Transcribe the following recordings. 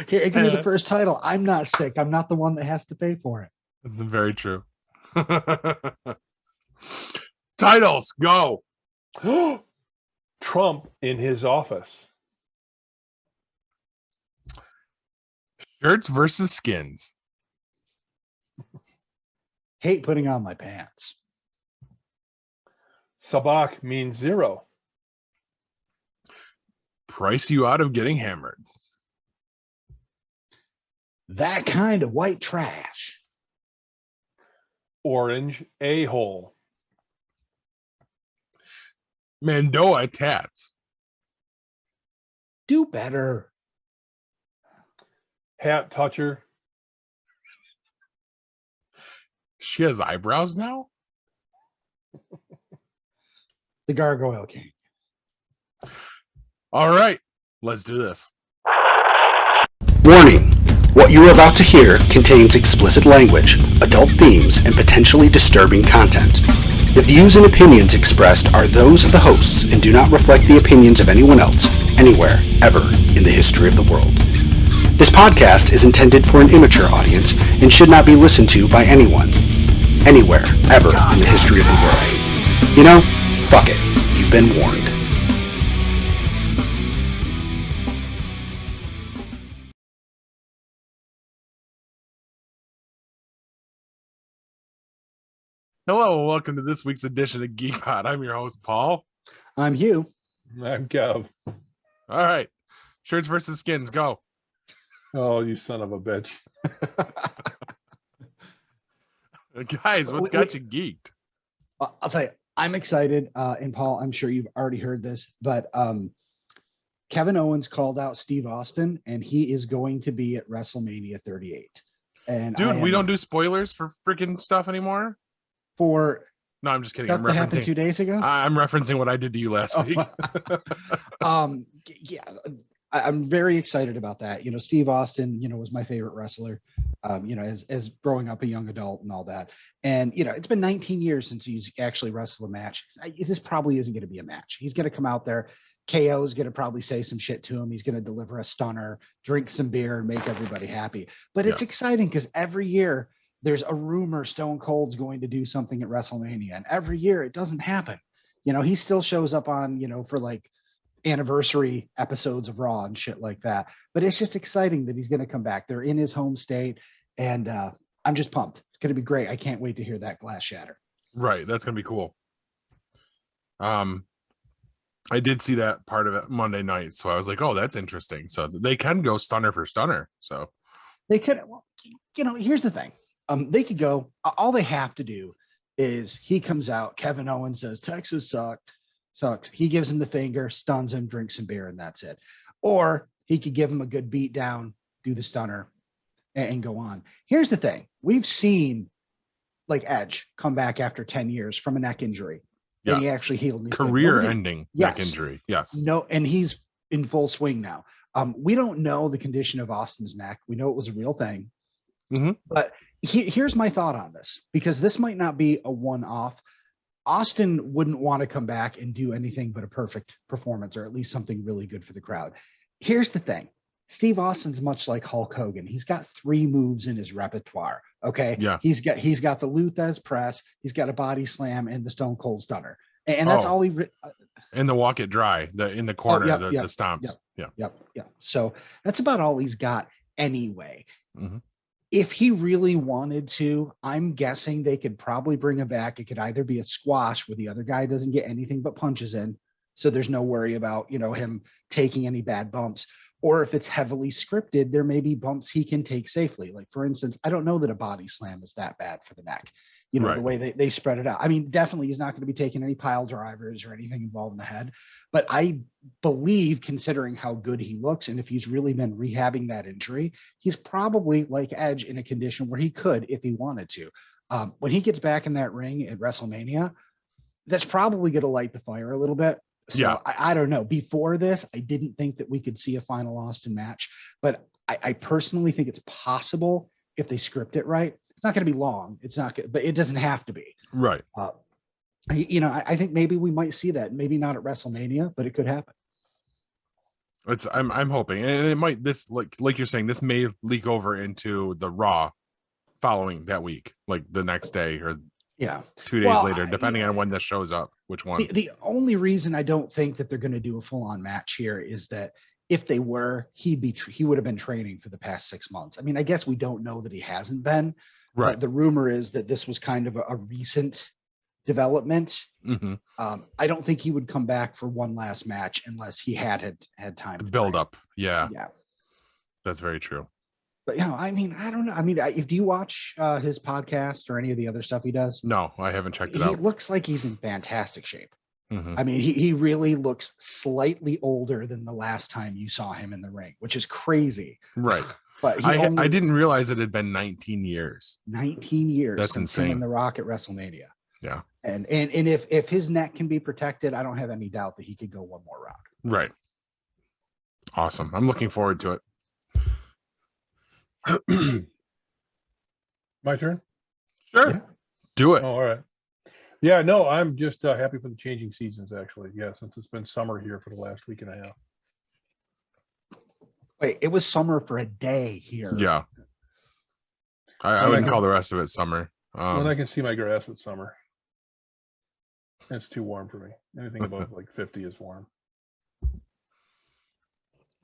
Here, give me the first title. I'm not sick. I'm not the one that has to pay for it. Very true. Titles, go. Trump in his office. Shirts versus skins. Hate putting on my pants. Sabacc means zero. Price you out of getting hammered. That kind of white trash. Orange a-hole. Mando'a tats. Do better. Hat toucher. She has eyebrows now? The Gargoyle King. All right, let's do this. Warning. What you are about to hear contains explicit language, adult themes, and potentially disturbing content. The views and opinions expressed are those of the hosts and do not reflect the opinions of anyone else, anywhere, ever, in the history of the world. This podcast is intended for an immature audience and should not be listened to by anyone, anywhere, ever, in the history of the world. You know, fuck it. You've been warned. Hello, and welcome to this week's edition of GeekPod. I'm your host, Paul. I'm Hugh. I'm Kev. All right, shirts versus skins, go. Oh, you son of a bitch. Guys, what's got you geeked? I'll tell you, I'm excited. And Paul, I'm sure you've already heard this, but Kevin Owens called out Steve Austin, and he is going to be at WrestleMania 38. And dude, we don't do spoilers for freaking stuff anymore. No, I'm just kidding. I'm referencing 2 days ago. I'm referencing what I did to you last week. Yeah, I'm very excited about that. You know, Steve Austin, was my favorite wrestler, as growing up a young adult and all that. And, it's been 19 years since he's actually wrestled a match. This probably isn't going to be a match. He's going to come out there. KO is going to probably say some shit to him. He's going to deliver a stunner, drink some beer, and make everybody happy. But it's exciting because every year there's a rumor Stone Cold's going to do something at WrestleMania. And every year it doesn't happen. He still shows up on, for like anniversary episodes of Raw and shit like that. But it's just exciting that he's going to come back. They're in his home state. And I'm just pumped. It's going to be great. I can't wait to hear that glass shatter. Right. That's going to be cool. I did see that part of it Monday night. So I was like, oh, that's interesting. So they can go stunner for stunner. So they could, well, here's the thing. They could go, all they have to do is he comes out, Kevin Owens says, Texas sucks. He gives him the finger, stuns him, drinks some beer, and that's it. Or he could give him a good beat down, do the stunner, and go on. Here's the thing. We've seen like Edge come back after 10 years from a neck injury. Yeah. And he actually healed. Career-ending neck injury. Yes. No, and he's in full swing now. We don't know the condition of Austin's neck. We know it was a real thing. Mm-hmm. But here's my thought on this, because this might not be a one-off. Austin wouldn't want to come back and do anything but a perfect performance, or at least something really good for the crowd. Here's the thing. Steve Austin's much like Hulk Hogan. He's got 3 moves in his repertoire. Okay. Yeah. He's got the Luthez press. He's got a body slam and the Stone Cold stunner. And that's all he. And the walk it dry, in the corner, the stomps. Yep. So that's about all he's got anyway. Mm-hmm. If he really wanted to, I'm guessing they could probably bring him back. It could either be a squash where the other guy doesn't get anything but punches in, so there's no worry about, him taking any bad bumps. Or if it's heavily scripted, there may be bumps he can take safely. Like, for instance, I don't know that a body slam is that bad for the neck. Right. The way they spread it out. I mean, definitely he's not going to be taking any pile drivers or anything involved in the head. But I believe, considering how good he looks, and if he's really been rehabbing that injury, he's probably like Edge in a condition where he could, if he wanted to. When he gets back in that ring at WrestleMania, that's probably going to light the fire a little bit. So yeah. I don't know. Before this, I didn't think that we could see a final Austin match, but I personally think it's possible if they script it right. It's not going to be long. It's not good, but it doesn't have to be. Right. I think maybe we might see that. Maybe not at WrestleMania, but it could happen. I'm hoping, and it might this like you're saying, this may leak over into the Raw following that week, like the next day or Yeah. 2 days Well, later, depending on when this shows up. Which one? The only reason I don't think that they're going to do a full-on match here is that if they were, he would have been training for the past 6 months. I mean, I guess we don't know that he hasn't been, Right. but the rumor is that this was kind of a recent development. Mm-hmm. I don't think he would come back for one last match unless he had time to Build train. up. Yeah, Yeah. that's very true. But I mean, I don't know. I mean, do you watch his podcast or any of the other stuff he does? No, I haven't checked it He out. looks like he's in fantastic shape. Mm-hmm. I mean, he really looks slightly older than the last time you saw him in the ring, which is crazy. Right. But I didn't realize it had been 19 years. 19 years. That's since insane. him and The Rock at WrestleMania. Yeah. And if his neck can be protected, I don't have any doubt that he could go one more round. Right. Awesome. I'm looking forward to it. My turn? Sure. Yeah. Do it. Oh, all right. Yeah, no, I'm just happy for the changing seasons, actually. Yeah, since it's been summer here for the last week and a half. Wait, it was summer for a day here. Yeah. I wouldn't call the rest of it summer. When I can see my grass, it's summer. It's too warm for me. Anything above like 50 is warm.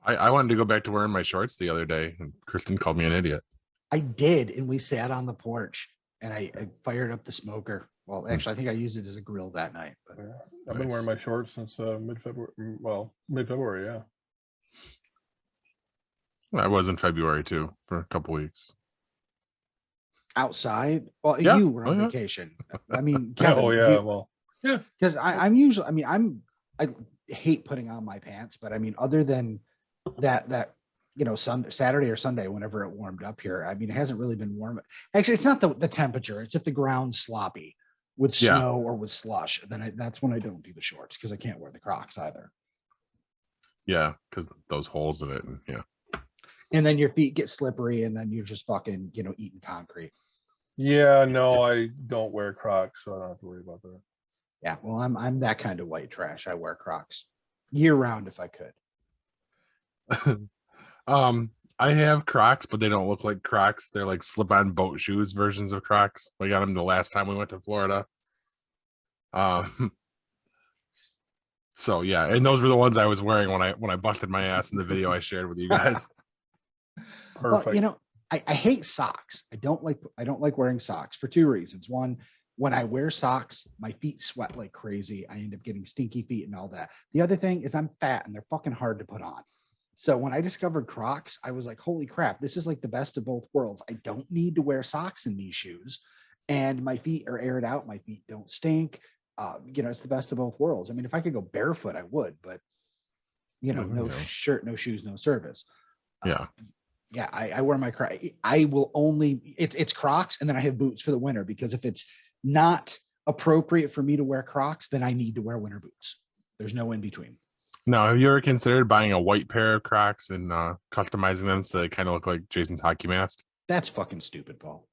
I wanted to go back to wearing my shorts the other day, and Kristen called me an idiot. I did, and we sat on the porch, and I fired up the smoker. Well, actually, I think I used it as a grill that night. But Yeah. I've been wearing my shorts since mid-February. Well, mid-February, yeah. I was in February too for a couple weeks. outside, well, Yeah. you were on Oh, yeah. vacation. I mean, Kevin, Oh yeah, well, yeah. because I'm usually, I mean, I hate putting on my pants, but I mean, other than that, Saturday or Sunday, whenever it warmed up here, I mean, it hasn't really been warm. Actually, it's not the temperature; it's if the ground's sloppy with Yeah. snow or with slush. Then that's when I don't do the shorts because I can't wear the Crocs either. Yeah, because those holes in it. And yeah. And then your feet get slippery, and then you're just fucking, eating concrete. Yeah, no, I don't wear Crocs, so I don't have to worry about that. Yeah, well, I'm that kind of white trash. I wear Crocs year round if I could. I have Crocs, but they don't look like Crocs. They're like slip-on boat shoes versions of Crocs. We got them the last time we went to Florida. So yeah, and those were the ones I was wearing when I busted my ass in the video I shared with you guys. Perfect. Well, I hate socks. I don't like wearing socks for two reasons. One, when I wear socks, my feet sweat like crazy. I end up getting stinky feet and all that. The other thing is I'm fat and they're fucking hard to put on. So when I discovered Crocs, I was like, holy crap, this is like the best of both worlds. I don't need to wear socks in these shoes. And my feet are aired out. My feet don't stink. It's the best of both worlds. I mean, if I could go barefoot, I would, but no shirt, no shoes, no service. Yeah. Yeah, I wear my Crocs. I will only, it's Crocs, and then I have boots for the winter, because if it's not appropriate for me to wear Crocs, then I need to wear winter boots. There's no in between. Now, have you ever considered buying a white pair of Crocs and customizing them so they kind of look like Jason's hockey mask? That's fucking stupid, Paul.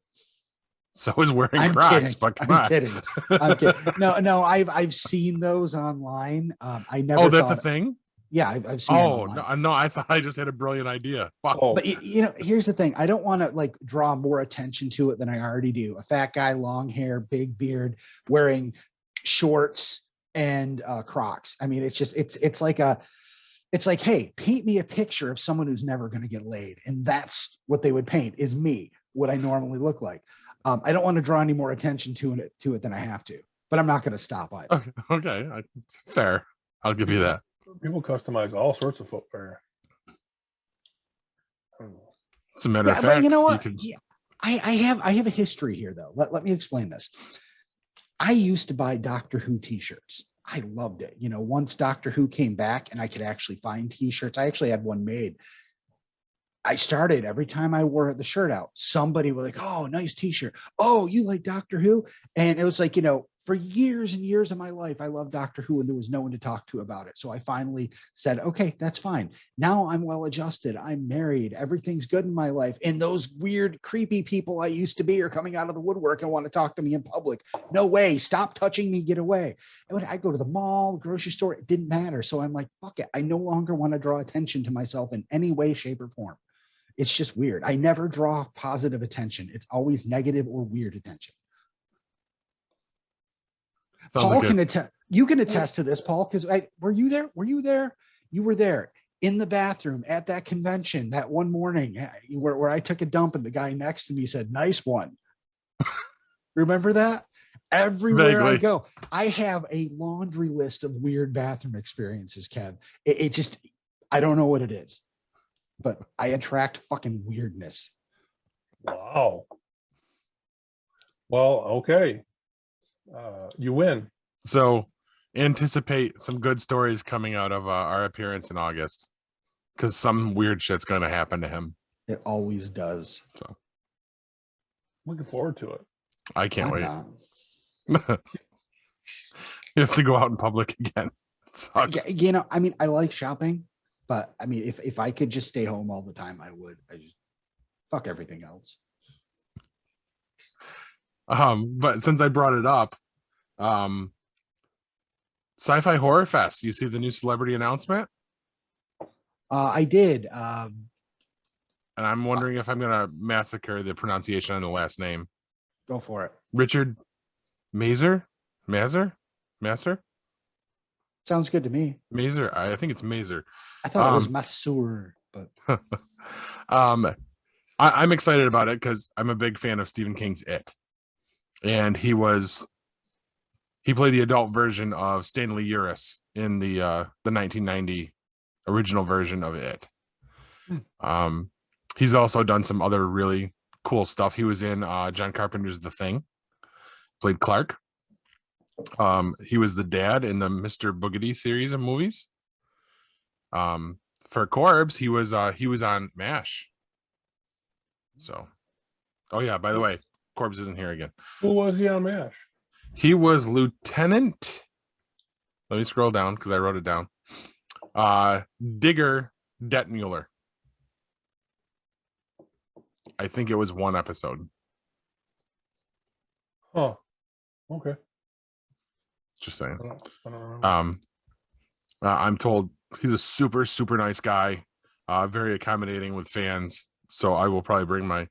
So is wearing I'm Crocs, kidding. but come I'm on. kidding. I'm kidding. No, I've seen those online. I never. Oh, that's a thought- thing? Yeah, I've seen. Oh, them online. no, I thought I just had a brilliant idea. Fuck. Oh, But here's the thing. I don't want to draw more attention to it than I already do. A fat guy, long hair, big beard, wearing shorts and Crocs. I mean, it's like, hey, paint me a picture of someone who's never going to get laid, and that's what they would paint is me, what I normally look like. I don't want to draw any more attention to it than I have to, but I'm not going to stop either. Okay. It's fair. I'll give you that. people customize all sorts of footwear. As a matter of Yeah, fact, but you know what? can- Yeah, I have a history here, though. Let me explain this. I used to buy Doctor Who t-shirts. I loved it. Once Doctor Who came back and I could actually find t-shirts, I actually had one made. I started, every time I wore the shirt out, somebody was like, oh, nice t-shirt. Oh, you like Doctor Who? And it was like, for years and years of my life, I loved Doctor Who, and there was no one to talk to about it. So I finally said, okay, that's fine. Now I'm well adjusted. I'm married. Everything's good in my life. And those weird, creepy people I used to be are coming out of the woodwork and want to talk to me in public. No way. Stop touching me. Get away. And when I go to the mall, grocery store, it didn't matter. So I'm like, fuck it. I no longer want to draw attention to myself in any way, shape, or form. It's just weird. I never draw positive attention. It's always negative or weird attention. Sounds Paul like can attest. You can attest to this, Paul, because were you there? Were you there? You were there in the bathroom at that convention that one morning where I took a dump and the guy next to me said, "Nice one." Remember that? Everywhere I Vaguely. go, I have a laundry list of weird bathroom experiences, Kev. It just, I don't know what it is, but I attract fucking weirdness. Wow. Well, okay. You win. So anticipate some good stories coming out of our appearance in August, because some weird shit's going to happen to him. It always does. So Looking forward to it. I can't I'm wait. not. You have to go out in public again. It sucks. You know, I mean, I like shopping, but I mean, if I could just stay home all the time, I would. I just fuck everything else. But since I brought it up, Sci-Fi Horror Fest. You see the new celebrity announcement? I did. And I'm wondering if I'm gonna massacre the pronunciation on the last name. Go for it. Richard Masur? Sounds good to me. Masur. I think it's Masur. I thought it was Masur, but I'm excited about it because I'm a big fan of Stephen King's It. And he played the adult version of Stanley Uris in the 1990 original version of It. He's also done some other really cool stuff. He was in John Carpenter's The Thing, played Clark. He was the dad in the Mr. Boogedy series of movies. For Corbs, he was on MASH. So, oh yeah, by the way, Corbs isn't here again. Who was he on MASH? He was Lieutenant. Let me scroll down because I wrote it down. Digger Detmuller. I think it was one episode. Oh, okay. Just saying. I don't remember. I'm told he's a super, super nice guy. Very accommodating with fans. So I will probably bring my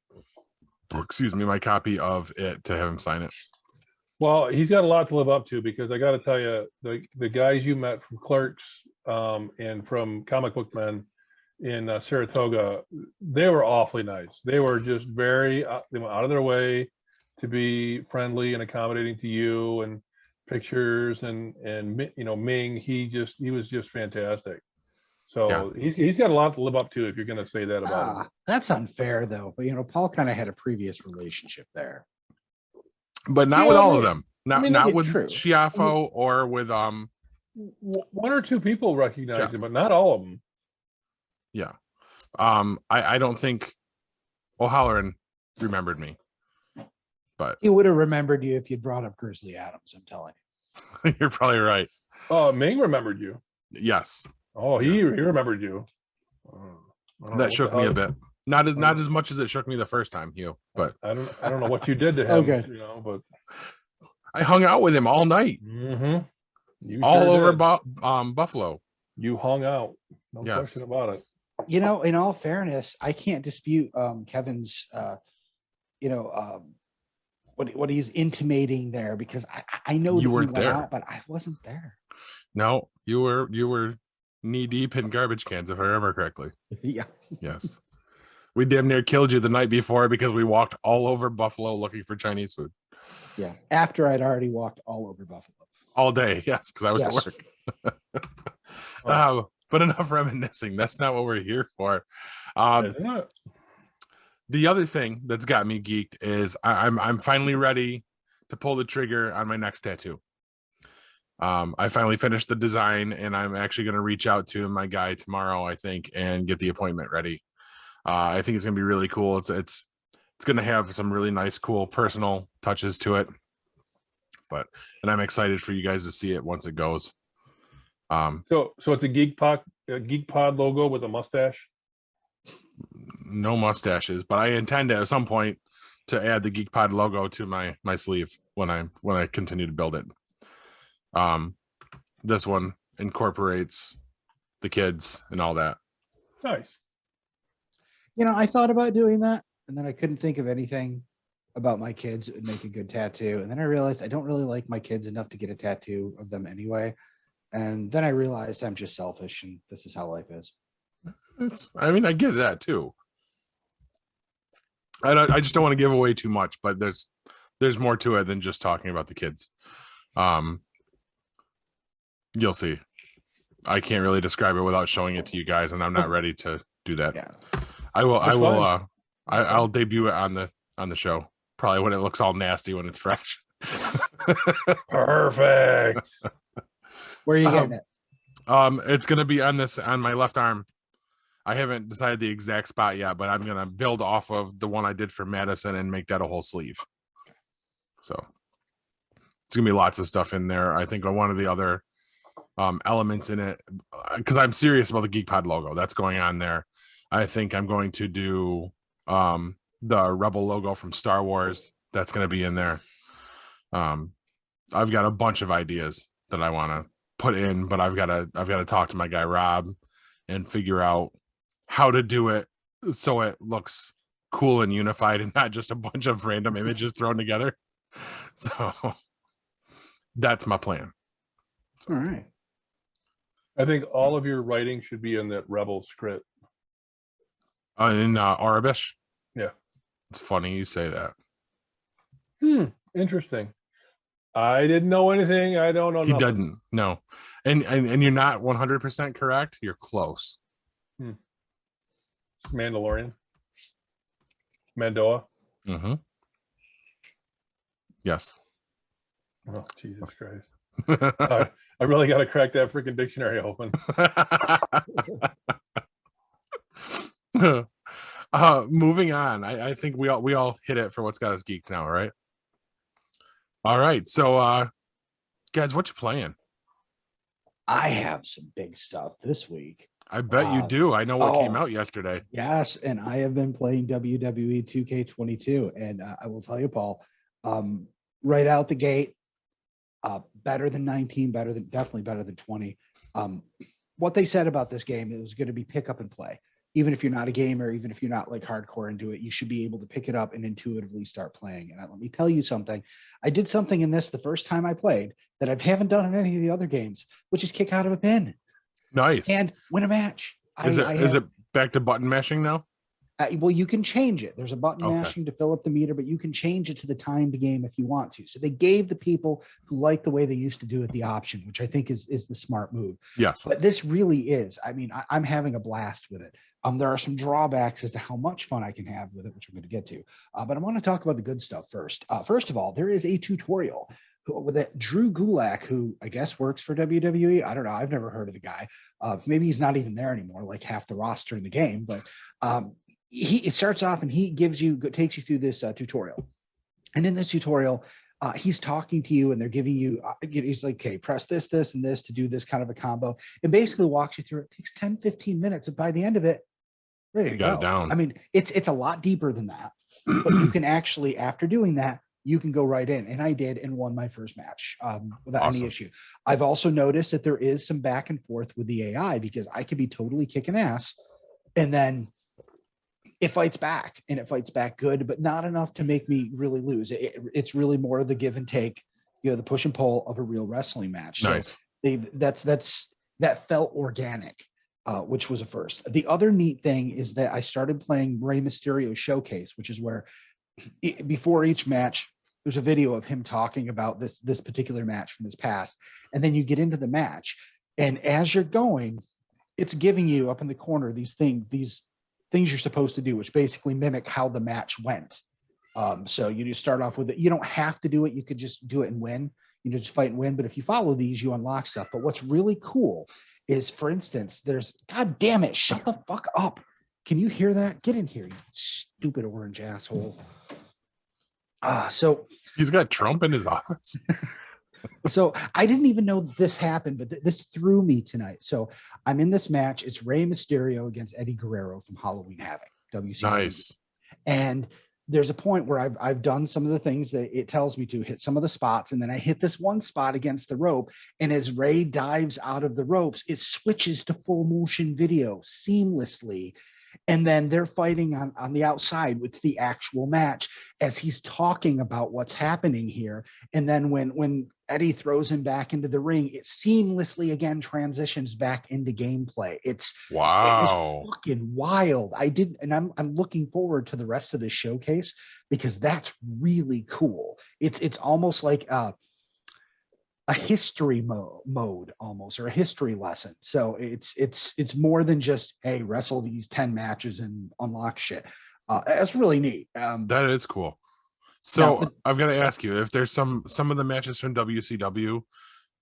copy of it to have him sign it. Well, he's got a lot to live up to, because I got to tell you, the guys you met from Clerks and from Comic Book Men in Saratoga, they were awfully nice. They were just very, they went out of their way to be friendly and accommodating to you, and pictures and you know, Ming, he was just fantastic. So yeah, he's got a lot to live up to, if you're going to say that about him. That's unfair though. But you know, Paul kind of had a previous relationship there. But not with all of them. Not with true. Schiaffo or with one or two people recognize him, but not all of them. Yeah. I don't think O'Halloran remembered me. But he would have remembered you if you'd brought up Grizzly Adams, I'm telling you. You're probably right. Oh, Ming remembered you. Yes. Oh, he remembered you. That shook me a bit. Not as much as it shook me the first time, Hugh. But I don't know what you did to him. Okay. You know, but I hung out with him all night. Mm-hmm. All sure over Buffalo. You hung out. No yes. question about it. You know, in all fairness, I can't dispute Kevin's what he's intimating there, because I know you that weren't there, out, but I wasn't there. No, you were knee deep in garbage cans, if I remember correctly. Yeah. Yes. We damn near killed you the night before because we walked all over Buffalo looking for Chinese food. Yeah. After I'd already walked all over Buffalo. All day, yes, because I was at work. But enough reminiscing. That's not what we're here for. The other thing that's got me geeked is I'm finally ready to pull the trigger on my next tattoo. I finally finished the design, and I'm actually going to reach out to my guy tomorrow, I think, and get the appointment ready. I think it's going to be really cool. It's going to have some really nice, cool personal touches to it. And I'm excited for you guys to see it once it goes. So it's a Geek Pod logo with a mustache. No mustaches, but I intend at some point to add the Geek Pod logo to my sleeve when I continue to build it. This one incorporates the kids and all that. Nice. I thought about doing that, and then I couldn't think of anything about my kids that would make a good tattoo. And then I realized I don't really like my kids enough to get a tattoo of them anyway. And then I realized I'm just selfish, and this is how life is. I get that too. I just don't want to give away too much, but there's more to it than just talking about the kids. You'll see. I can't really describe it without showing it to you guys, and I'm not ready to do that. Yeah. I'll debut it on the show, probably when it looks all nasty when it's fresh. Perfect. Where are you getting it? It's gonna be on my left arm. I haven't decided the exact spot yet, but I'm gonna build off of the one I did for Madison and make that a whole sleeve. So it's gonna be lots of stuff in there. I think one of the other elements in it, because I'm serious about the Geek Pod logo that's going on there. I think I'm going to do the Rebel logo from Star Wars. That's going to be in there. I've got a bunch of ideas that I want to put in, but I've got to talk to my guy Rob and figure out how to do it so it looks cool and unified and not just a bunch of random images thrown together. So that's my plan. All right. I think all of your writing should be in that Rebel script. In Arabish? Yeah. It's funny you say that. Interesting. I didn't know anything. I don't know He nothing. doesn't. No. And you're not 100% correct. You're close. It's Mandalorian. Mando'a. Mm-hmm. Yes. Oh, Jesus Christ. I really got to crack that freaking dictionary open. Moving on. I think we all hit it for what's got us geeked now, right? All right. So guys, what you playing? I have some big stuff this week. I bet you do. I know what came out yesterday. Yes, and I have been playing WWE 2K22, and I will tell you, Paul, right out the gate, better than 19, definitely better than 20. What they said about this game, it was going to be pick up and play. Even if you're not a gamer, even if you're not like hardcore into it, you should be able to pick it up and intuitively start playing. And let me tell you something. I did something in this the first time I played that I haven't done in any of the other games, which is kick out of a pin. Nice. And win a match. Is it back to button mashing now? Well, you can change it. There's a button mashing to fill up the meter, but you can change it to the timed game if you want to. So they gave the people who like the way they used to do it the option, which I think is the smart move. Yes. But this really is. I mean, I'm having a blast with it. There are some drawbacks as to how much fun I can have with it, which I'm going to get to. But I want to talk about the good stuff first. First of all, there is a tutorial with that Drew Gulak, who I guess works for WWE. I don't know. I've never heard of the guy. Maybe he's not even there anymore, like half the roster in the game. But it starts off and he takes you through this tutorial. And in this tutorial, he's talking to you and they're giving you, he's like, okay, press this, this, and this to do this kind of a combo. And basically walks you through it. It takes 10, 15 minutes. And by the end of it, ready to go. Got it down. I mean, it's a lot deeper than that. But you can actually, after doing that, you can go right in. And I did and won my first match without any issue. I've also noticed that there is some back and forth with the AI because I could be totally kicking ass. And then it fights back and it fights back good, but not enough to make me really lose. It's really more of the give and take, the push and pull of a real wrestling match. Nice. So that felt organic. Which was a first. The other neat thing is that I started playing Rey Mysterio Showcase, which is where before each match, there's a video of him talking about this particular match from his past. And then you get into the match. And as you're going, it's giving you up in the corner these things you're supposed to do, which basically mimic how the match went. So you just start off with it. You don't have to do it. You could just do it and win. You just fight and win. But if you follow these, you unlock stuff. But what's really cool is, for instance, God damn it, shut the fuck up. Can you hear that? Get in here, you stupid orange asshole. So He's got Trump in his office. So I didn't even know this happened, but this threw me tonight. So I'm in this match. It's Rey Mysterio against Eddie Guerrero from Halloween Havoc, WCW. Nice. And there's a point where I've done some of the things that it tells me to hit some of the spots, and then I hit this one spot against the rope. And as Rey dives out of the ropes, it switches to full motion video seamlessly. And then they're fighting on the outside. It's the actual match as he's talking about what's happening here. And then when Eddie throws him back into the ring, it seamlessly again transitions back into gameplay. It was fucking wild. I'm looking forward to the rest of this showcase because that's really cool. It's almost like a history mode almost, or a history lesson. So it's more than just, hey, wrestle these 10 matches and unlock shit. It's really neat. That is cool. So I've got to ask you, if there's some of the matches from WCW,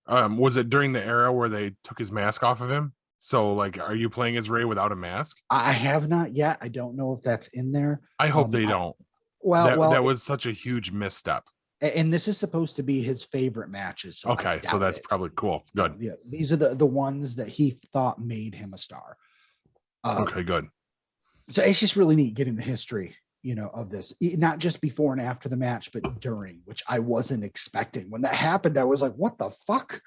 was it during the era where they took his mask off of him? So like, are you playing as Rey without a mask? I have not yet. I don't know if that's in there. I hope they don't. That was such a huge misstep. And this is supposed to be his favorite matches. So okay, so that's probably cool. Good. Yeah, these are the ones that he thought made him a star. Okay, good. So it's just really neat getting the history, of this, not just before and after the match, but during, which I wasn't expecting. When that happened, I was like, what the fuck?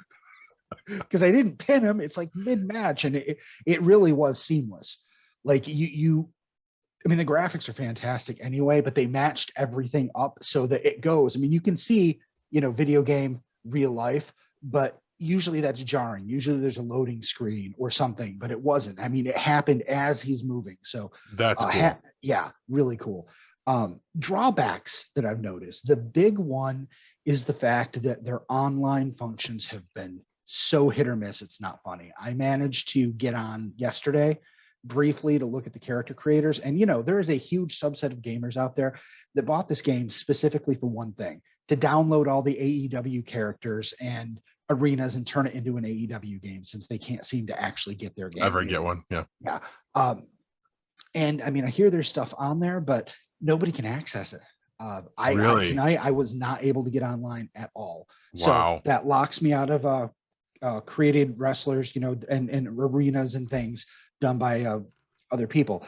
Because I didn't pin him. It's like mid-match, and it really was seamless. Like I mean, the graphics are fantastic anyway, but they matched everything up so that it goes. I mean, you can see, video game, real life, but usually that's jarring. Usually there's a loading screen or something, but it wasn't. I mean, it happened as he's moving. So that's cool. Yeah, really cool. Drawbacks that I've noticed. The big one is the fact that their online functions have been so hit or miss. It's not funny. I managed to get on yesterday briefly to look at the character creators, and there is a huge subset of gamers out there that bought this game specifically for one thing: to download all the AEW characters and arenas and turn it into an AEW game, since they can't seem to actually get their game. Ever get one. Yeah. And I mean, I hear there's stuff on there, but nobody can access it. Really? Tonight I was not able to get online at all. Wow. So that locks me out of created wrestlers, and arenas and things done by other people.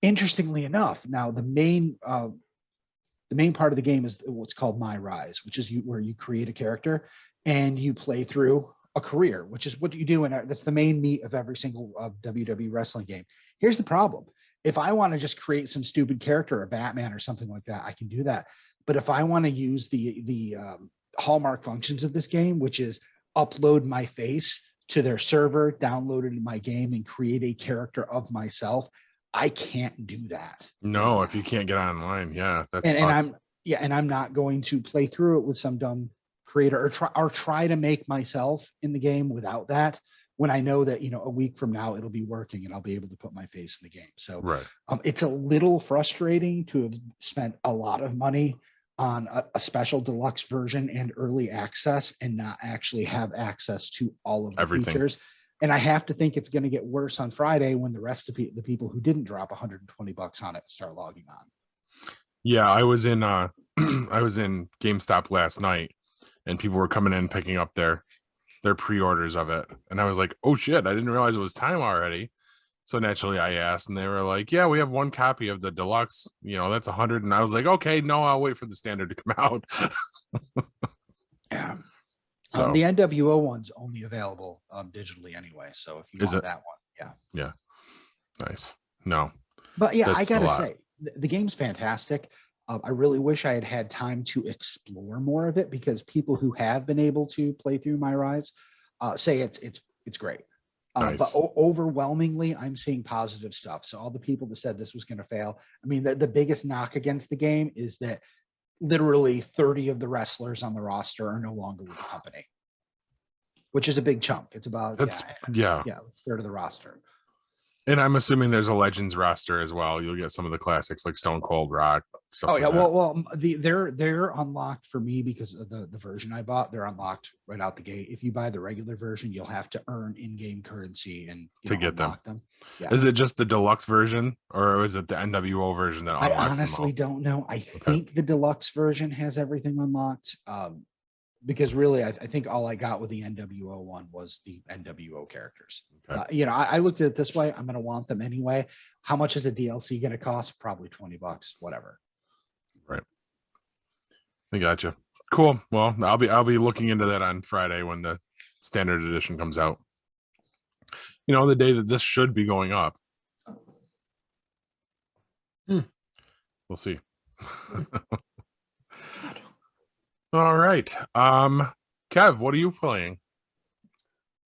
Interestingly enough, now the main part of the game is what's called My Rise, which is where you create a character and you play through a career, which is what you do, and that's the main meat of every single WWE wrestling game. Here's the problem: if I want to just create some stupid character, a Batman or something like that, I can do that. But if I want to use the hallmark functions of this game, which is upload my face to their server, download it in my game, and create a character of myself, I can't do that. No, if you can't get online, yeah, that's and I'm not going to play through it with some dumb creator or try to make myself in the game without that, when I know that a week from now it'll be working and I'll be able to put my face in the game. So right. It's a little frustrating to have spent a lot of money on a special deluxe version and early access and not actually have access to all of the everything. Features. And I have to think it's going to get worse on Friday when the rest of the people who didn't drop $120 on it start logging on. Yeah, I was in I was in GameStop last night, and people were coming in picking up their pre-orders of it, and I was like, oh shit, I didn't realize it was time already. So naturally I asked, and they were like, yeah, we have one copy of the deluxe, that's 100. And I was like, okay, no, I'll wait for the standard to come out. Yeah. So the NWO one's only available digitally anyway. So if you want that one, yeah. Nice. No. But yeah, I gotta say, the game's fantastic. I really wish I had had time to explore more of it, because people who have been able to play through My Rise say it's great. Nice. But overwhelmingly, I'm seeing positive stuff. So all the people that said this was going to fail, I mean, the biggest knock against the game is that literally 30 of the wrestlers on the roster are no longer with the company, which is a big chunk. It's about a third of the roster. And I'm assuming there's a Legends roster as well. You'll get some of the classics like Stone Cold Rock, stuff Oh like yeah, that. well, they're unlocked for me because of the version I bought. They're unlocked right out the gate. If you buy the regular version, you'll have to earn in-game currency and to get them. Yeah. Is it just the deluxe version, or is it the NWO version that I unlocks them all? honestly don't know. I think the deluxe version has everything unlocked. Because really, I think all I got with the NWO one was the NWO characters. Okay. I looked at it this way. I'm going to want them anyway. How much is a DLC going to cost? Probably $20, whatever. Right. I gotcha. Cool. Well, I'll be looking into that on Friday when the standard edition comes out. The day that this should be going up. We'll see. All right. Kev, what are you playing?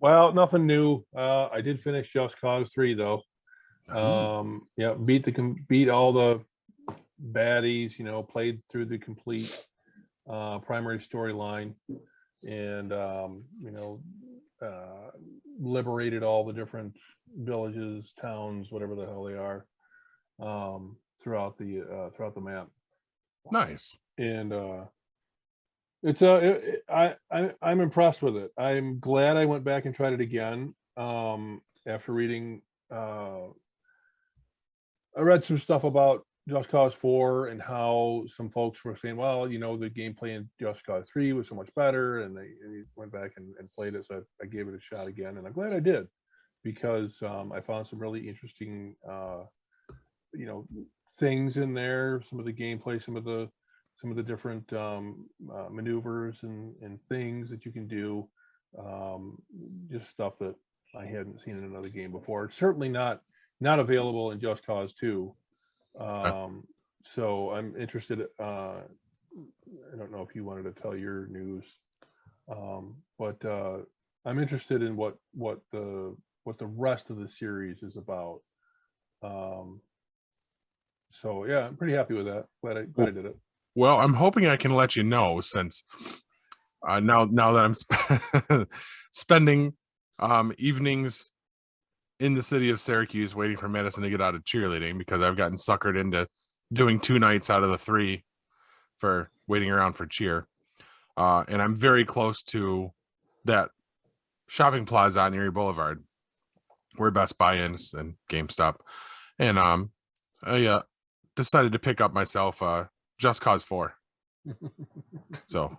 Well, nothing new. I did finish Just Cause 3 though. Nice. Yeah, beat all the baddies, played through the complete primary storyline, and liberated all the different villages, towns, whatever the hell they are, throughout the map. Nice. And I'm impressed with it. I'm glad I went back and tried it again after reading. I read some stuff about Just Cause 4 and how some folks were saying, well, the gameplay in Just Cause 3 was so much better, and they went back and played it. So I gave it a shot again, and I'm glad I did, because I found some really interesting things in there. Some of the gameplay, some of the different maneuvers and things that you can do, just stuff that I hadn't seen in another game before. It's certainly not available in Just Cause 2. So I'm interested. I don't know if you wanted to tell your news, but I'm interested in what the rest of the series is about. So yeah, I'm pretty happy with that. Glad I did it. Well, I'm hoping I can let you know, since now that I'm spending evenings in the city of Syracuse waiting for Madison to get out of cheerleading, because I've gotten suckered into doing 2 nights out of the 3 for waiting around for cheer. And I'm very close to that shopping plaza on Erie Boulevard where Best Buy is and GameStop. And I decided to pick up myself Just Cause 4. So,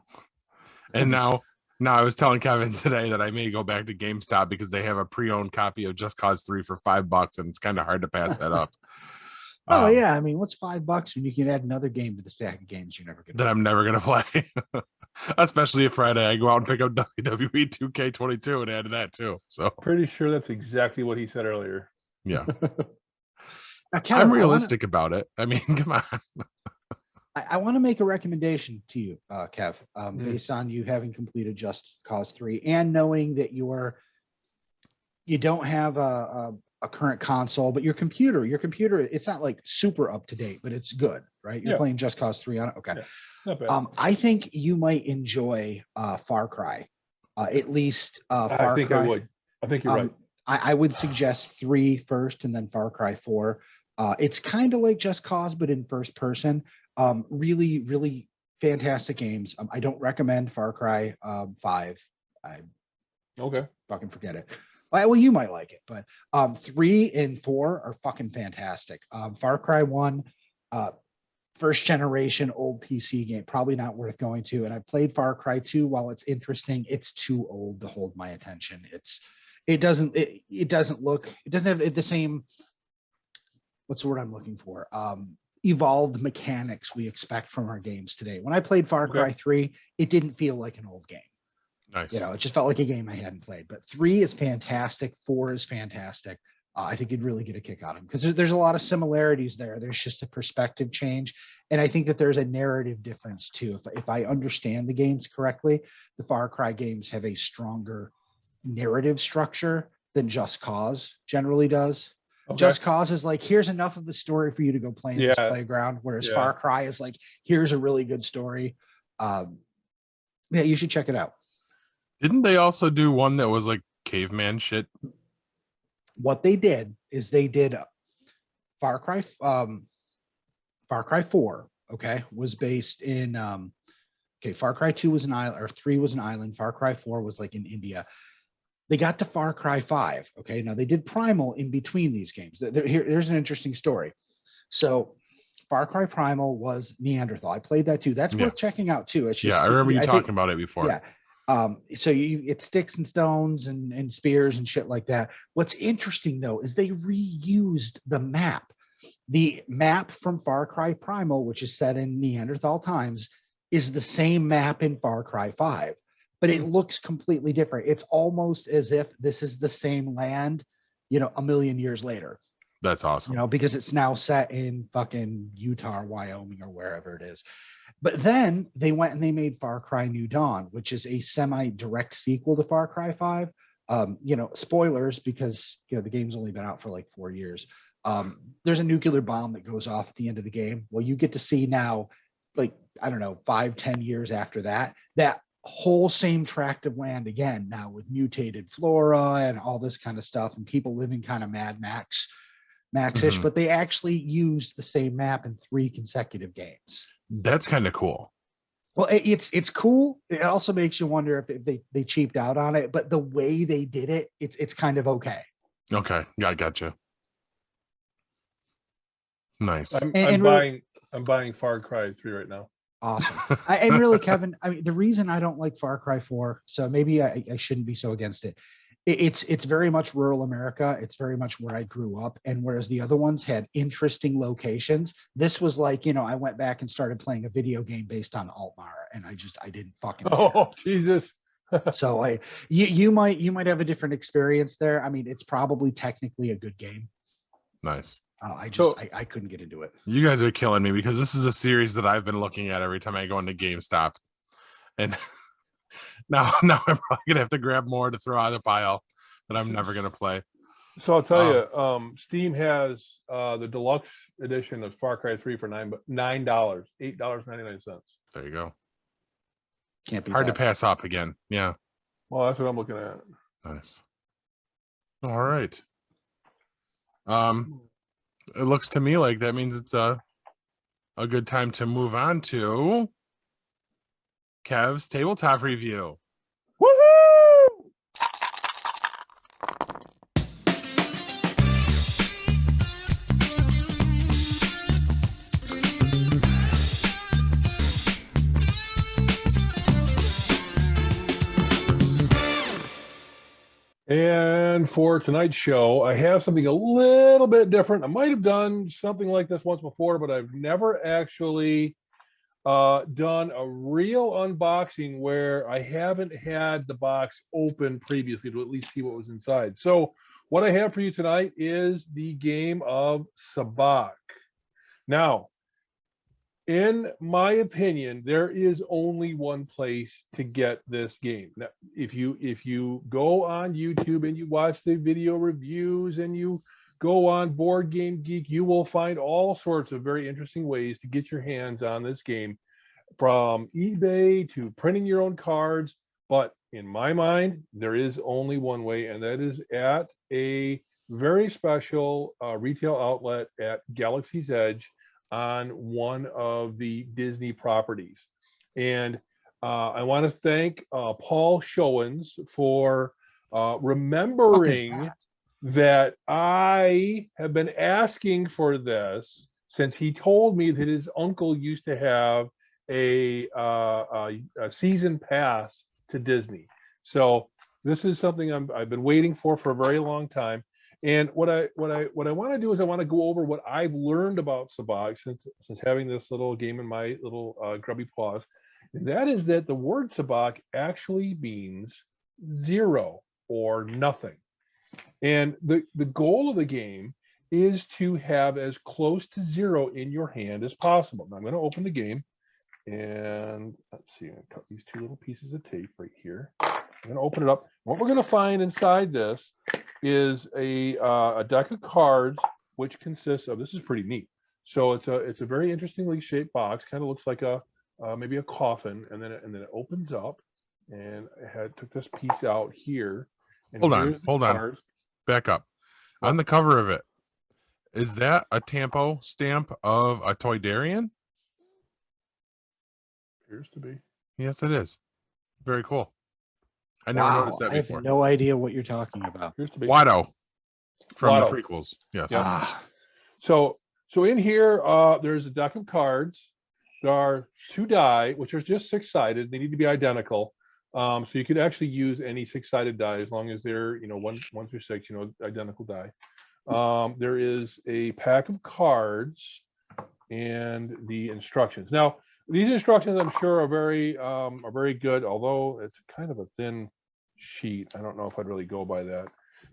and now I was telling Kevin today that I may go back to GameStop because they have a pre-owned copy of Just Cause 3 for $5, and it's kind of hard to pass that up. Oh yeah, I mean, what's $5 when you can add another game to the stack of games you're never gonna that I'm never gonna play? Especially if Friday I go out and pick up WWE 2K22 and add that too. So pretty sure that's exactly what he said earlier. Yeah. Kevin, I'm realistic about it. I mean, come on. I want to make a recommendation to you, Kev, based on you having completed Just Cause 3 and knowing that you don't have a current console, but your computer, it's not like super up to date, but it's good, right? You're playing Just Cause 3 on it. Okay. Yeah, not bad. I think you might enjoy Far Cry. At least I think Cry. I would. I think you're right. I would suggest 3 first and then Far Cry 4. It's kind of like Just Cause, but in first person. Really, really fantastic games. I don't recommend Far Cry 5. Okay. Fucking forget it. Well, you might like it, but 3 and 4 are fucking fantastic. Far Cry 1, first generation old PC game, probably not worth going to. And I played Far Cry 2. While it's interesting, it's too old to hold my attention. It doesn't have the same, what's the word I'm looking for? Evolved mechanics we expect from our games today. When I played Far Cry 3, it didn't feel like an old game. Nice. It just felt like a game I hadn't played. But 3 is fantastic. 4 is fantastic. I think you'd really get a kick out of them because there's a lot of similarities there. There's just a perspective change. And I think that there's a narrative difference too. If I understand the games correctly, the Far Cry games have a stronger narrative structure than Just Cause generally does. Okay. Just Cause is like, here's enough of the story for you to go play in this playground. Whereas Far Cry is like, here's a really good story. You should check it out. Didn't they also do one that was like caveman shit? what they did is they did Far Cry 4, okay, was based in Far Cry 2 was an island, or 3 was an island. Far Cry 4 was like in India. They got to Far Cry 5. Okay, now they did Primal in between these games. Here's an interesting story. So Far Cry Primal was Neanderthal. I played that too. That's worth checking out too. It's just, I remember you talking about it before. Yeah. So it's sticks and stones and spears and shit like that. What's interesting though is they reused the map. The map from Far Cry Primal, which is set in Neanderthal times, is the same map in Far Cry 5, but it looks completely different. It's almost as if this is the same land, a million years later. That's awesome. Because it's now set in fucking Utah, or Wyoming, or wherever it is. But then they went and they made Far Cry New Dawn, which is a semi-direct sequel to Far Cry 5. Spoilers, because the game's only been out for like 4 years. There's a nuclear bomb that goes off at the end of the game. Well, you get to see now, like, I don't know, 5-10 years after that whole same tract of land again, now with mutated flora and all this kind of stuff, and people living kind of Mad Max-ish, but they actually used the same map in 3 consecutive games. That's kind of cool. Well, it's cool. It also makes you wonder if they cheaped out on it, but the way they did it, it's kind of okay. Okay, I gotcha. Nice. I'm buying Far Cry 3 right now. Awesome. And really, Kevin, I mean, the reason I don't like Far Cry 4, so maybe I shouldn't be so against it. It's very much rural America. It's very much where I grew up. And whereas the other ones had interesting locations, this was like, I went back and started playing a video game based on Alzheimer, and I didn't fucking care. Oh, Jesus. So you might have a different experience there. I mean, it's probably technically a good game. Nice. I couldn't get into it. You guys are killing me, because this is a series that I've been looking at every time I go into GameStop, and now I'm probably gonna have to grab more to throw out of the pile that I'm never gonna play. So I'll tell you, Steam has the deluxe edition of Far Cry 3 for $9, $8.99. There you go. Can't be hard bad. to pass up again. Yeah. Well, that's what I'm looking at. Nice. All right. It looks to me like that means it's a good time to move on to Kev's tabletop review. Woohoo! And for tonight's show, I have something a little bit different. I might have done something like this once before, but I've never actually done a real unboxing where I haven't had the box open previously to at least see what was inside. So what I have for you tonight is the game of Sabacc. Now, in my opinion, there is only one place to get this game. Now, if you go on YouTube and you watch the video reviews and you go on Board Game Geek, you will find all sorts of very interesting ways to get your hands on this game, from eBay to printing your own cards. But in my mind, there is only one way, and that is at a very special retail outlet at Galaxy's Edge on one of the Disney properties. And I want to thank Paul Showens for remembering that I have been asking for this since he told me that his uncle used to have a season pass to Disney. So this is something I've been waiting for a very long time. And what I want to do is I want to go over what I've learned about Sabacc since having this little game in my little grubby paws. And that is that the word Sabacc actually means zero or nothing. And the goal of the game is to have as close to zero in your hand as possible. Now I'm going to open the game, and let's see, I'm going to cut these 2 little pieces of tape right here. I'm going to open it up. What we're going to find inside this is a deck of cards, which consists of, this is pretty neat. So it's a very interestingly shaped box, kind of looks like a maybe a coffin, and then it opens up, and I took this piece out here. And hold on, back up. On the cover of it, is that a tampo stamp of a Toydarian? Appears to be. Yes, it is. Very cool. I never noticed that I have before. no idea what you're talking about. Appears to be. Watto from Watto. the prequels. Yes. Yep. Ah, So in here, there's a deck of cards. There are 2 die, which are just 6-sided. They need to be identical. So you could actually use any 6-sided die as long as they're, 1 through 6, identical die. There is a pack of cards and the instructions. Now, these instructions, I'm sure, are very good, although it's kind of a thin sheet. I don't know if I'd really go by that.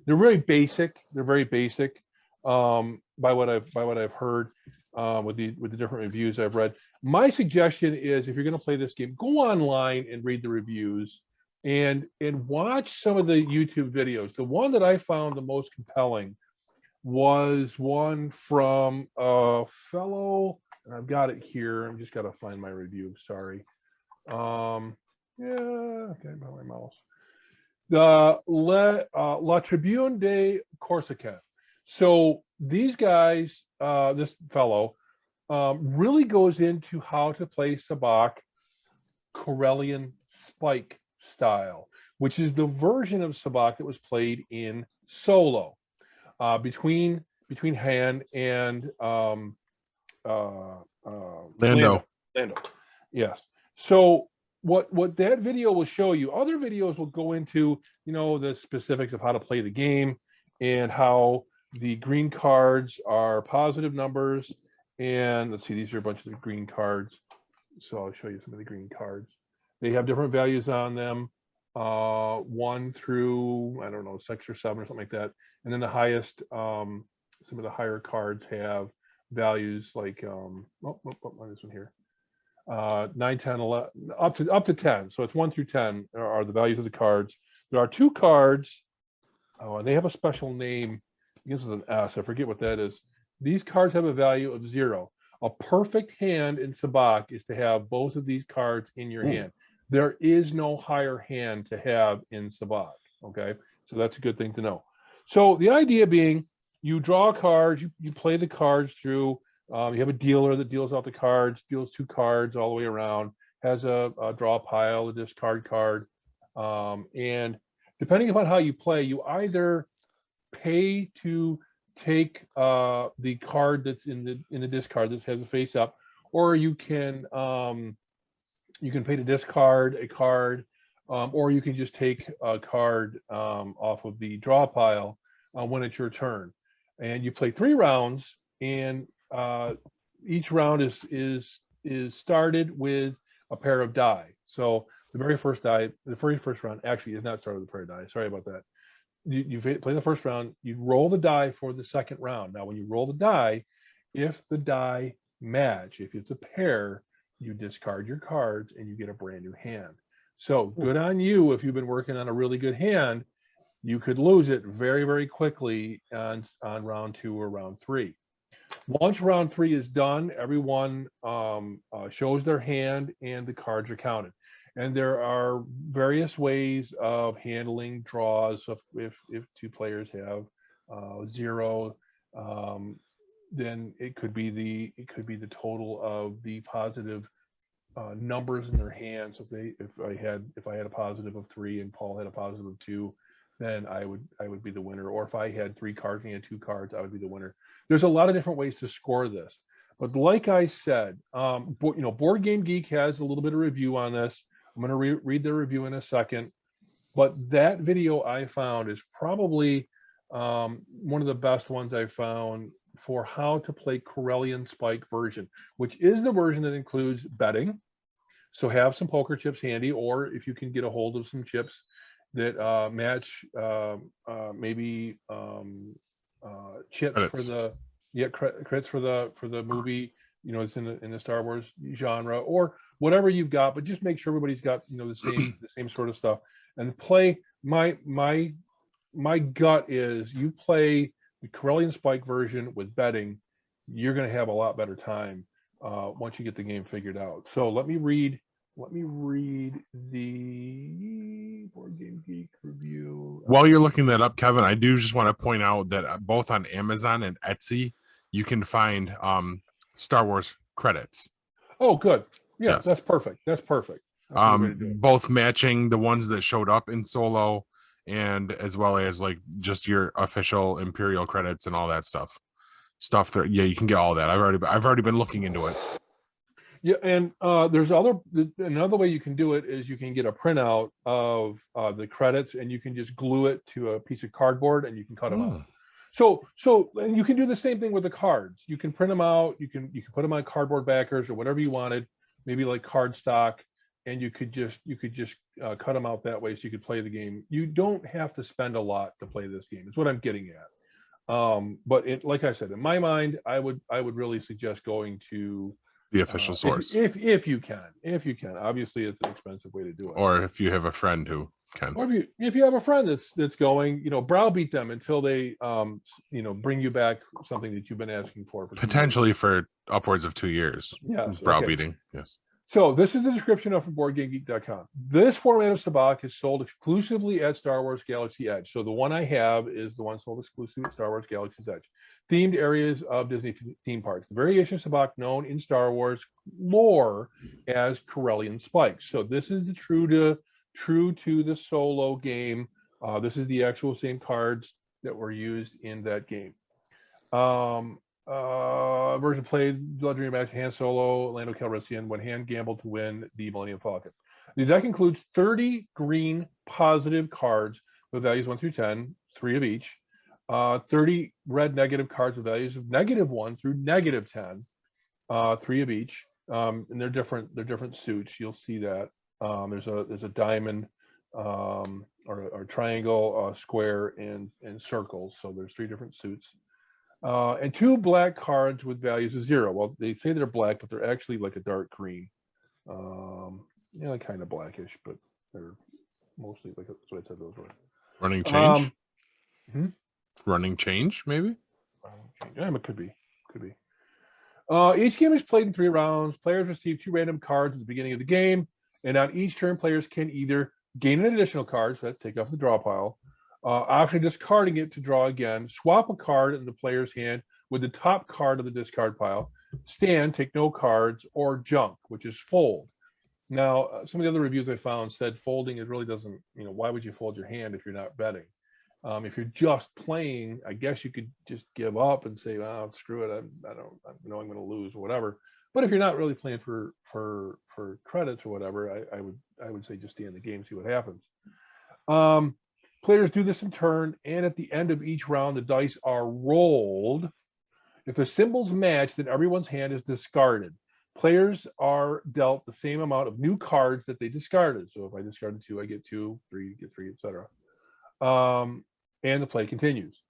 They're very basic. They're very basic, by what I've heard, with the different reviews I've read. My suggestion is, if you're going to play this game, go online and read the reviews and watch some of the YouTube videos. The one that I found the most compelling was one from a fellow, and I've got it here. I've just got to find my review. Sorry. Yeah, okay, about my mouse. The La Tribune de Coruscant. So these guys, this fellow, really goes into how to play Sabacc Corellian spike style, which is the version of Sabacc that was played in Solo, between Han and Lando. Yes. So what that video will show you, other videos will go into, the specifics of how to play the game and how the green cards are positive numbers. And let's see, these are a bunch of the green cards. So I'll show you some of the green cards. They have different values on them, 1 through, I don't know, 6 or 7 or something like that. And then the highest, some of the higher cards have values like, this one here, 9, 10, 11, up to 10. So it's 1 through 10 are the values of the cards. There are 2 cards. Oh, and they have a special name. I guess it's an S. I forget what that is. These cards have a value of 0. A perfect hand in Sabacc is to have both of these cards in your hand. There is no higher hand to have in Sabacc. Okay, so that's a good thing to know. So the idea being, you draw cards, you play the cards through. You have a dealer that deals out the cards, deals 2 cards all the way around, has a draw pile, a discard card, and depending upon how you play, you either pay to take the card that's in the discard that has a face up, or you can pay to discard a card, or you can just take a card off of the draw pile when it's your turn, and you play 3 rounds, and each round is started with a pair of die. So the very first round actually is not started with a pair of die. Sorry about that. You play the first round, you roll the die for the second round. Now, when you roll the die, if the die match, if it's a pair, you discard your cards and you get a brand new hand. So good on you if you've been working on a really good hand. You could lose it very, very quickly on round 2 or round 3. Once round 3 is done, everyone shows their hand and the cards are counted. And there are various ways of handling draws. So if 2 players have 0, then it could be the total of the positive numbers in their hands. So if I had a positive of 3 and Paul had a positive of 2, then I would be the winner. Or if I had 3 cards and he had 2 cards, I would be the winner. There's a lot of different ways to score this. But like I said, Board Game Geek has a little bit of review on this. I'm going to read the review in a second. But that video I found is probably one of the best ones I found for how to play Corellian Spike version, which is the version that includes betting. So have some poker chips handy, or if you can get a hold of some chips that match maybe chips credits. for the credits for the movie, it's in the Star Wars genre, or whatever you've got, but just make sure everybody's got the same sort of stuff. And play my gut is, you play the Corellian Spike version with betting, you're going to have a lot better time once you get the game figured out. So let me read let me read the Board Game Geek review. While you're looking that up, Kevin, I do just want to point out that both on Amazon and Etsy, you can find Star Wars credits. Oh, good. Yeah, Yes. that's perfect. That's perfect. That's a good way to do it. Both matching the ones that showed up in Solo, and as well as like just your official Imperial credits and all that stuff. That you can get all that. I've already been looking into it. Yeah, and there's another way you can do it is you can get a printout of the credits and you can just glue it to a piece of cardboard and you can cut them out. So and you can do the same thing with the cards. You can print them out. You can put them on cardboard backers or whatever you wanted, maybe like cardstock, and you could just cut them out that way so you could play the game. You don't have to spend a lot to play this game. Is what I'm getting at. But like I said, in my mind, I would really suggest going to the official source if you can. Obviously, it's an expensive way to do it. Or if you have a friend who can. Or if you have a friend that's going, browbeat them until they bring you back something that you've been asking for potentially for upwards of 2 years. Yes, browbeating. Yes. So this is the description of from BoardGameGeek.com. This format of Sabacc is sold exclusively at Star Wars Galaxy Edge. So the one I have is the one sold exclusively at Star Wars Galaxy's Edge. Themed areas of Disney theme parks. The variation of Sabacc known in Star Wars lore as Corellian spikes. So this is the true to the Solo game. This is the actual same cards that were used in that game. Version played legendary match Han Solo, Lando Calrissian when Han gambled to win the Millennium Falcon. The deck includes 30 green positive cards with values 1 through 10, 3 of each. 30 red negative cards with values of -1 through -10, 3 of each. And they're different suits. You'll see that. There's a diamond, or triangle, square, and circles. So there's 3 different suits. And 2 black cards with values of 0. Well, they say they're black, but they're actually like a dark green. Kind of blackish, but they're mostly like that's what I said those were. Running change. Running change, maybe. Yeah, it could be. Each game is played in 3 rounds. Players receive 2 random cards at the beginning of the game, and on each turn, players can either gain an additional card, so that's take off the draw pile. Option discarding it to draw again, swap a card in the player's hand with the top card of the discard pile, stand, take no cards, or junk, which is fold. Now, some of the other reviews I found said folding, it really doesn't, why would you fold your hand if you're not betting? If you're just playing, I guess you could just give up and say, "Oh, screw it, I know I'm going to lose," or whatever. But if you're not really playing for credits or whatever, I would say just stay in the game, see what happens. Players do this in turn, and at the end of each round, the dice are rolled. If the symbols match, then everyone's hand is discarded. Players are dealt the same amount of new cards that they discarded. So if I discarded 2, I get 2, 3, get 3, etc. And the play continues.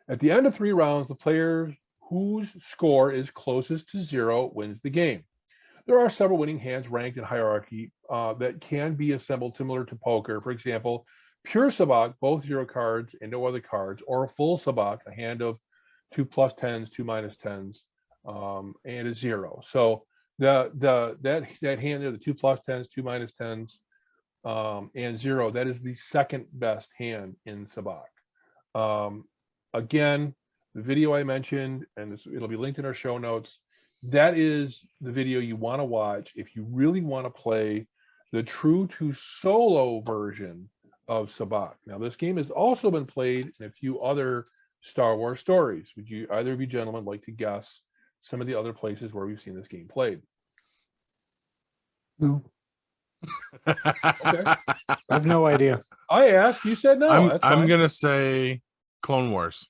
At the end of 3 rounds, the player whose score is closest to 0 wins the game. There are several winning hands ranked in hierarchy that can be assembled similar to poker. For example, pure Sabacc, both 0 cards and no other cards, or a full Sabacc, a hand of 2 plus 10s, 2 minus 10s, and a 0. So that hand there, the 2 plus 10s, 2 minus 10s, and 0, that is the second best hand in Sabacc. Again, the video I mentioned, and it'll be linked in our show notes, that is the video you want to watch if you really want to play the true to Solo version of Sabacc. Now, this game has also been played in a few other Star Wars stories. Would you, either of you gentlemen, like to guess some of the other places where we've seen this game played? No. Okay. I have no idea. I asked, you said no. I'm gonna say Clone Wars.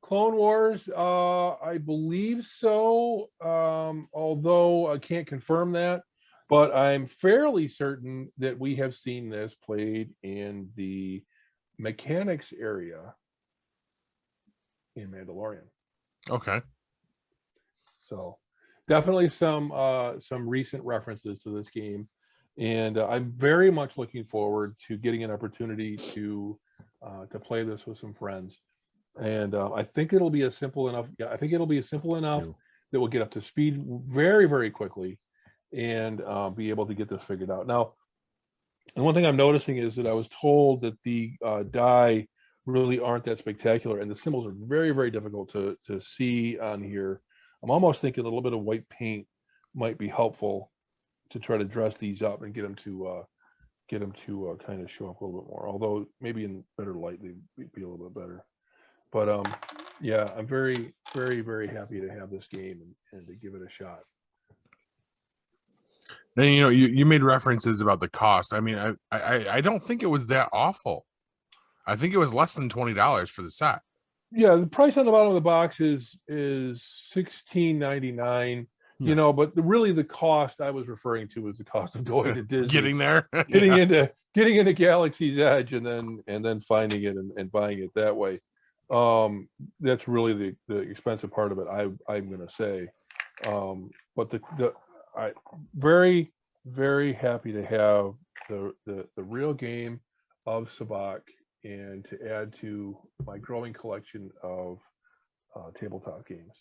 Clone Wars, I believe so, although I can't confirm that, but I'm fairly certain that we have seen this played in the mechanics area in Mandalorian. Okay. So definitely some recent references to this game, and I'm very much looking forward to getting an opportunity to play this with some friends. And I think it'll be a simple enough. Yeah, I think it'll be simple enough that we'll get up to speed very, very quickly. and be able to get this figured out. Now, and one thing I'm noticing is that I was told that the die really aren't that spectacular, and the symbols are very, very difficult to see on here. I'm almost thinking a little bit of white paint might be helpful to try to dress these up and get them to kind of show up a little bit more. Although maybe in better light they'd be a little bit better. But yeah, I'm very, very, very happy to have this game and to give it a shot. And you made references about the cost. I mean, I don't think it was that awful. I think it was less than $20 for the set. Yeah, the price on the bottom of the box is $16.99. Yeah. But really the cost I was referring to was the cost of going to Disney, Getting there, getting into Galaxy's Edge, and then finding it and buying it that way. That's really the expensive part of it. I'm going to say, but I very, very happy to have the real game of Sabacc and to add to my growing collection of tabletop games.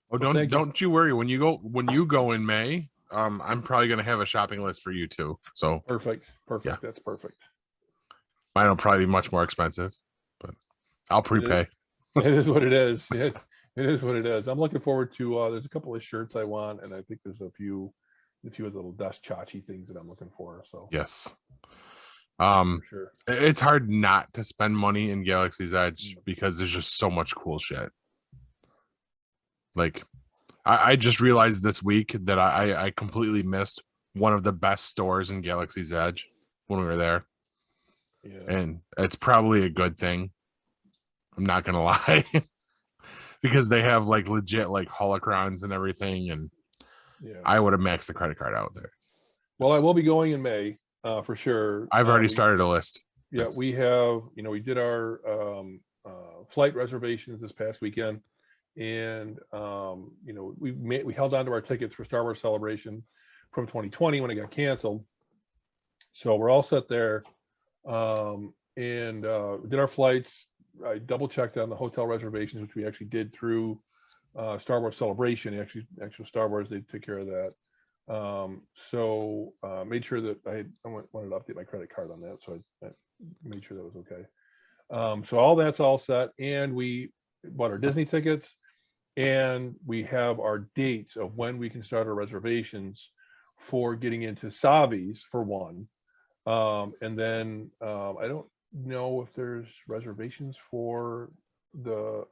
Oh, don't you worry. When you go in May, I'm probably going to have a shopping list for you too. So perfect. Yeah. That's perfect. Mine will probably be much more expensive, but I'll prepay. It is what it is. It is what it is. I'm looking forward to. There's a couple of shirts I want, and I think there's a few little dust chachi things that I'm looking for. So yes. Sure. It's hard not to spend money in Galaxy's Edge because there's just so much cool shit. Like, I just realized this week that I completely missed one of the best stores in Galaxy's Edge when we were there. Yeah. And it's probably a good thing. I'm not gonna lie. Because they have like legit like holocrons and everything, and Yeah. I would have maxed the credit card out there. Well, I will be going in May for sure. I've already started a list. Yeah, Yes. we have. We did our flight reservations this past weekend, and we held on to our tickets for Star Wars Celebration from 2020 when it got canceled. So we're all set there, and did our flights. I double checked on the hotel reservations, which we actually did through Star Wars Celebration. Actual Star Wars, they took care of that. So made sure that I wanted to update my credit card on that, so I made sure that was okay. So all that's all set, and we bought our Disney tickets, and we have our dates of when we can start our reservations for getting into Savi's for one, and then I don't know if there's reservations for the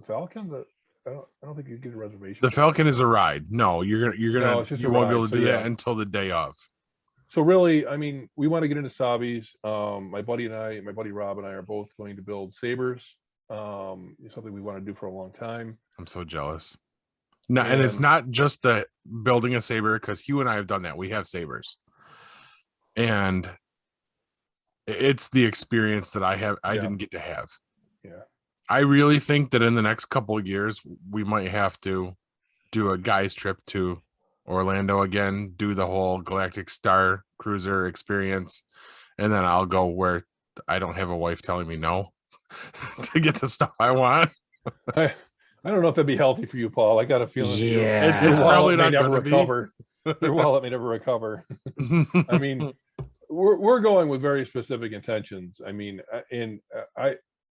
Falcon. I don't think you get a reservation. The Falcon is a ride. No, you're gonna No, it's just you a won't be ride. able to So, do yeah. that until the day of. So really, I mean, we want to get into Savi's. My buddy Rob and I are both going to build sabers. It's something we want to do for a long time. I'm so jealous. No, and it's not just the building a saber, because Hugh and I have done that. We have sabers, and it's the experience that I didn't get to have. Yeah. I really think that in the next couple of years, we might have to do a guy's trip to Orlando again, do the whole Galactic Star Cruiser experience, and then I'll go where I don't have a wife telling me no to get the stuff I want. I don't know if that'd be healthy for you, Paul. I got a feeling Yeah. It's probably not never going to be. recover. Your wallet may never recover. I mean, we're going with very specific intentions. I mean, and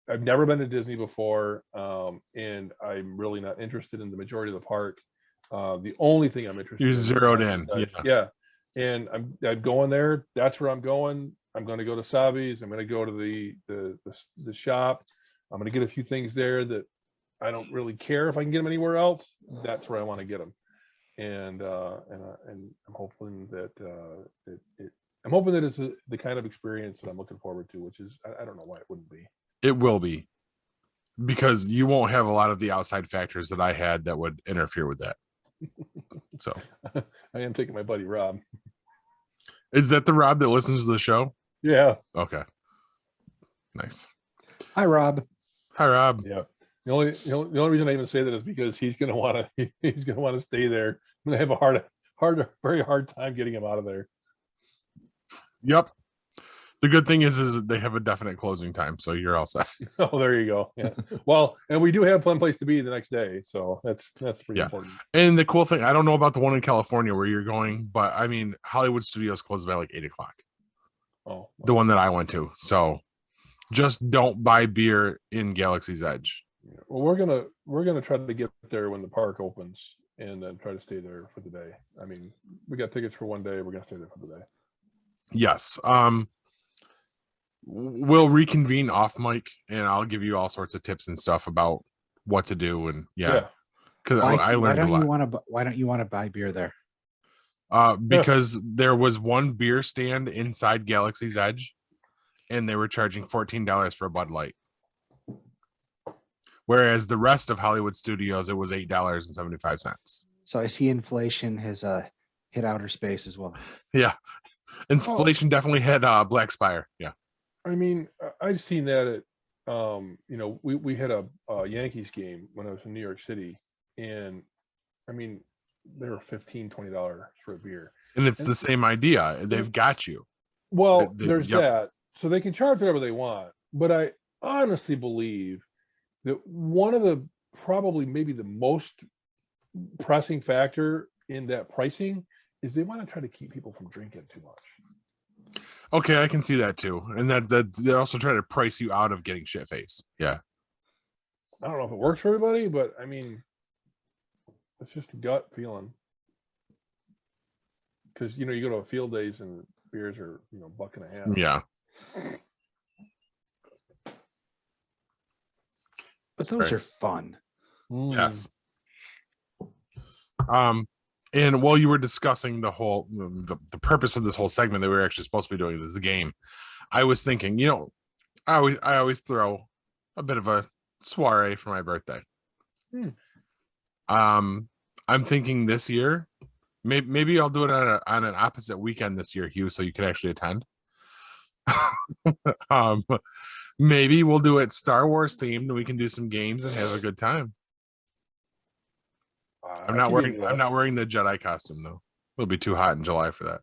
I've never been to Disney before, and I'm really not interested in the majority of the park. The only thing I'm interested You're in zeroed in. Yeah. And I'm going there. That's where I'm going. I'm going to go to Savi's. I'm going to go to the shop. I'm going to get a few things there that I don't really care if I can get them anywhere else. That's where I want to get them. And I'm hoping that it's the kind of experience that I'm looking forward to, which is, I don't know why it wouldn't be. It will be, because you won't have a lot of the outside factors that I had that would interfere with that. So I am taking my buddy Rob. Is that the Rob that listens to the show? Yeah. Okay. Nice. Hi, Rob. Hi, Rob. Yeah. The only reason I even say that is because he's gonna want to stay there. I'm gonna have a very hard time getting him out of there. Yep. The good thing is that they have a definite closing time, so you're all set. Oh, there you go. Yeah. Well, and we do have fun place to be the next day, so that's pretty important. And the cool thing, I don't know about the one in California where you're going, but I mean, Hollywood Studios closes by like 8:00. Oh, The one that I went to. So just don't buy beer in Galaxy's Edge. well, we're gonna try to get there when the park opens, and then try to stay there for the day. I mean, we got tickets for one day. We're gonna stay there for the day. Yes. We'll reconvene off mic, and I'll give you all sorts of tips and stuff about what to do. And because I learned a lot. Why don't you want to buy beer there? Because there was one beer stand inside Galaxy's Edge, and they were charging $14 for a Bud Light. Whereas the rest of Hollywood Studios, it was $8.75. So I see inflation has hit outer space as well. Yeah, inflation definitely hit Black Spire. Yeah. I mean, I've seen that at, we had a Yankees game when I was in New York City, and I mean, they were $15-$20 for a beer. And it's the same idea. They've got you. Well, there's that. So they can charge whatever they want. But I honestly believe that one of the probably maybe the most pressing factor in that pricing is they want to try to keep people from drinking too much. Okay, I can see that too. And that they also try to price you out of getting shit faced. Yeah. I don't know if it works for everybody, but I mean, it's just a gut feeling. Because you go to a field days and beers are $1.50. Yeah. But those are fun. Yes. And while you were discussing the whole the purpose of this whole segment that we were actually supposed to be doing, this is a game, I was thinking, I always throw a bit of a soiree for my birthday. I'm thinking this year, maybe I'll do it on an opposite weekend this year, Hugh, so you can actually attend. Maybe we'll do it Star Wars themed, and we can do some games and have a good time. I'm not wearing the Jedi costume though. It'll be too hot in July for that.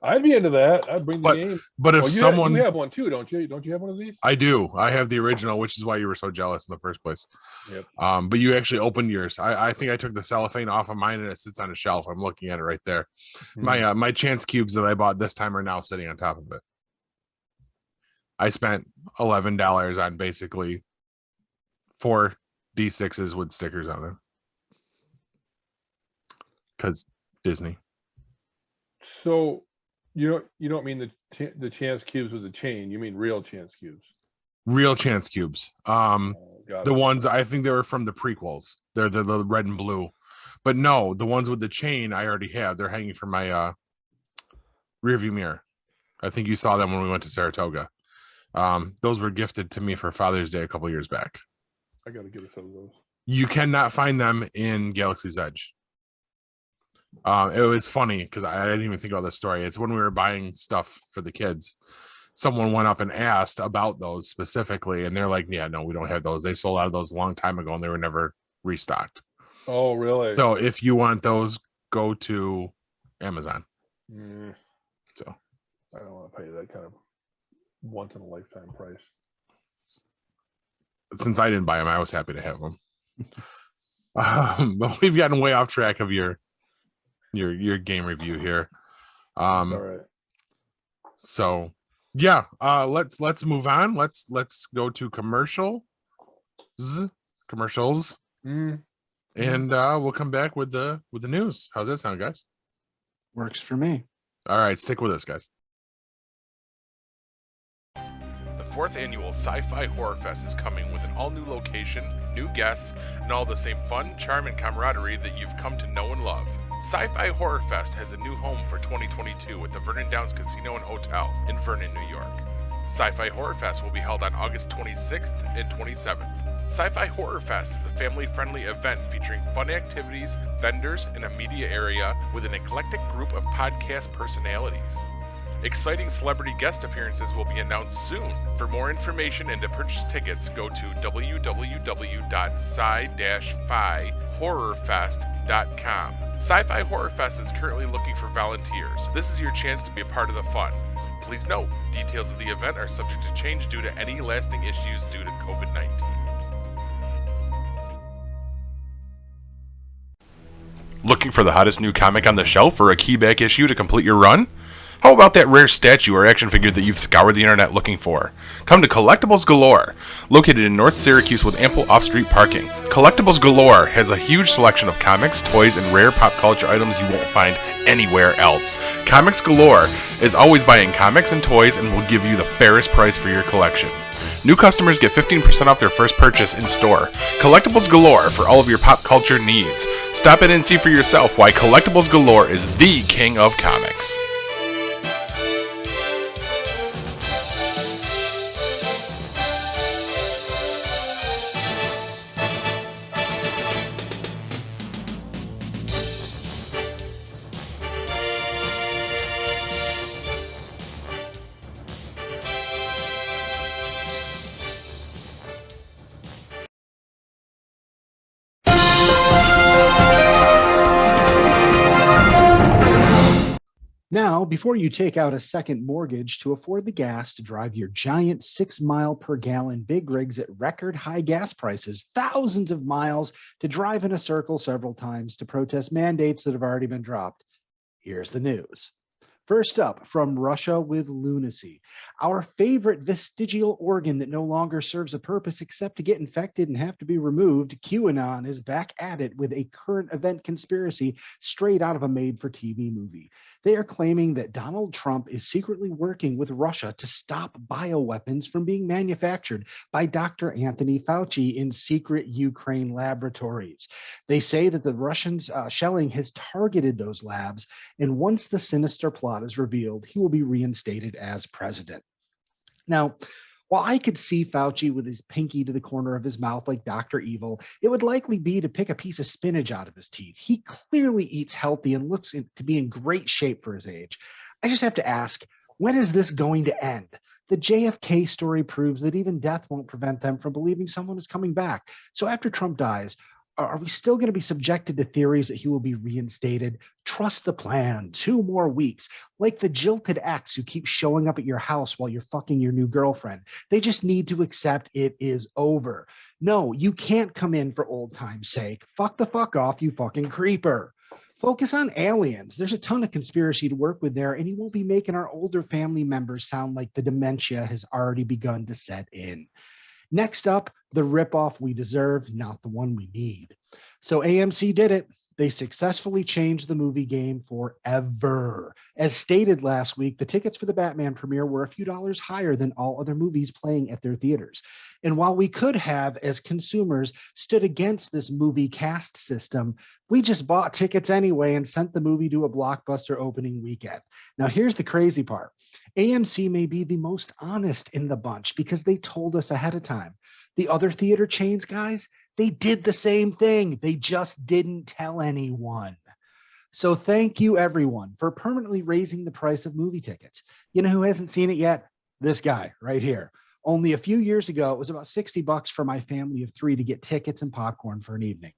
I'd be into that. I'd bring the game. But if someone you have one too, don't you? Don't you have one of these? I do. I have the original, which is why you were so jealous in the first place. Yep. But you actually opened yours. I think I took the cellophane off of mine, and it sits on a shelf. I'm looking at it right there. My chance cubes that I bought this time are now sitting on top of it. I spent $11 on basically 4 D6s with stickers on them. Because Disney. So you don't mean the chance cubes with the chain, you mean real chance cubes. Real chance cubes. The ones I think they were from the prequels. They're the red and blue. But no, the ones with the chain I already have. They're hanging from my rearview mirror. I think you saw them when we went to Saratoga. Those were gifted to me for Father's Day a couple years back. I gotta get a set of those. You cannot find them in Galaxy's Edge. It was funny because I didn't even think about this story. It's when we were buying stuff for the kids. Someone went up and asked about those specifically, and they're like, "Yeah, no, we don't have those. They sold out of those a long time ago, and they were never restocked." Oh, really? So if you want those, go to Amazon. So I don't want to pay that kind of once in a lifetime price. Since I didn't buy them, I was happy to have them. But we've gotten way off track of your game review here. All right. So yeah, let's move on. Let's go to commercials, and we'll come back with the news. How's that sound, guys? Works for me. All right, stick with us, guys. The 4th annual Sci-Fi Horror Fest is coming with an all-new location, new guests, and all the same fun, charm, and camaraderie that you've come to know and love. Sci-Fi Horror Fest has a new home for 2022 at the Vernon Downs Casino and Hotel in Vernon, New York. Sci-Fi Horror Fest will be held on August 26th and 27th. Sci-Fi Horror Fest is a family-friendly event featuring fun activities, vendors, and a media area with an eclectic group of podcast personalities. Exciting celebrity guest appearances will be announced soon. For more information and to purchase tickets, go to www.sci-fi-horrorfest.com. sci-fi-horrorfest.com. Sci-Fi Horror Fest is currently looking for volunteers. This is your chance to be a part of the fun. Please note, details of the event are subject to change due to any lasting issues due to COVID-19. Looking for the hottest new comic on the shelf or a keyback issue to complete your run? How about that rare statue or action figure that you've scoured the internet looking for? Come to Collectibles Galore, located in North Syracuse with ample off-street parking. Collectibles Galore has a huge selection of comics, toys, and rare pop culture items you won't find anywhere else. Comics Galore is always buying comics and toys and will give you the fairest price for your collection. New customers get 15% off their first purchase in store. Collectibles Galore for all of your pop culture needs. Stop in and see for yourself why Collectibles Galore is the king of comics. Now, before you take out a second mortgage to afford the gas to drive your giant 6-mile-per-gallon big rigs at record high gas prices, thousands of miles to drive in a circle several times to protest mandates that have already been dropped, here's the news. First up, from Russia with lunacy. Our favorite vestigial organ that no longer serves a purpose except to get infected and have to be removed, QAnon is back at it with a current event conspiracy straight out of a made-for-TV movie. They are claiming that Donald Trump is secretly working with Russia to stop bioweapons from being manufactured by Dr. Anthony Fauci in secret Ukraine laboratories. They say that the Russians' shelling has targeted those labs, and once the sinister plot is revealed, he will be reinstated as president. Now, while I could see Fauci with his pinky to the corner of his mouth like Dr. Evil, it would likely be to pick a piece of spinach out of his teeth. He clearly eats healthy and looks to be in great shape for his age. I just have to ask, when is this going to end? The JFK story proves that even death won't prevent them from believing someone is coming back. So after Trump dies, are we still going to be subjected to theories that he will be reinstated? Trust the plan. 2 more weeks. Like the jilted ex who keeps showing up at your house while you're fucking your new girlfriend. They just need to accept it is over. No, you can't come in for old time's sake. Fuck the fuck off, you fucking creeper. Focus on aliens. There's a ton of conspiracy to work with there, and you won't be making our older family members sound like the dementia has already begun to set in. Next up, the ripoff we deserve, not the one we need. So AMC did it. They successfully changed the movie game forever. As stated last week, the tickets for the Batman premiere were a few dollars higher than all other movies playing at their theaters. And while we could have, as consumers, stood against this movie cast system, we just bought tickets anyway and sent the movie to a blockbuster opening weekend. Now, here's the crazy part. AMC may be the most honest in the bunch because they told us ahead of time. The other theater chains, guys, they did the same thing. They just didn't tell anyone. So thank you, everyone, for permanently raising the price of movie tickets. You know who hasn't seen it yet? This guy right here. Only a few years ago, it was about $60 for my family of 3 to get tickets and popcorn for an evening.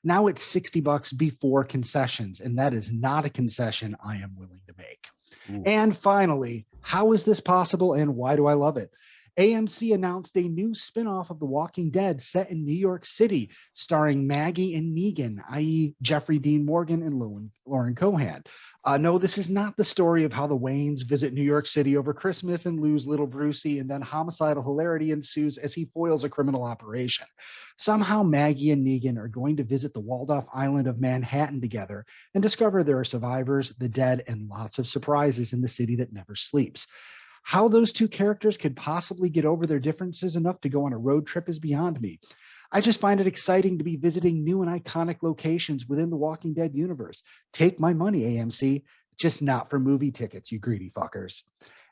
Now it's $60 before concessions, and that is not a concession I am willing to make. Ooh. And finally, how is this possible and why do I love it? AMC announced a new spin-off of The Walking Dead set in New York City, starring Maggie and Negan, i.e. Jeffrey Dean Morgan and Lauren Cohan. No, this is not the story of how the Waynes visit New York City over Christmas and lose little Brucey, and then homicidal hilarity ensues as he foils a criminal operation. Somehow Maggie and Negan are going to visit the walled-off island of Manhattan together and discover there are survivors, the dead, and lots of surprises in the city that never sleeps. How those two characters could possibly get over their differences enough to go on a road trip is beyond me. I just find it exciting to be visiting new and iconic locations within the Walking Dead universe. Take my money, AMC, just not for movie tickets, you greedy fuckers.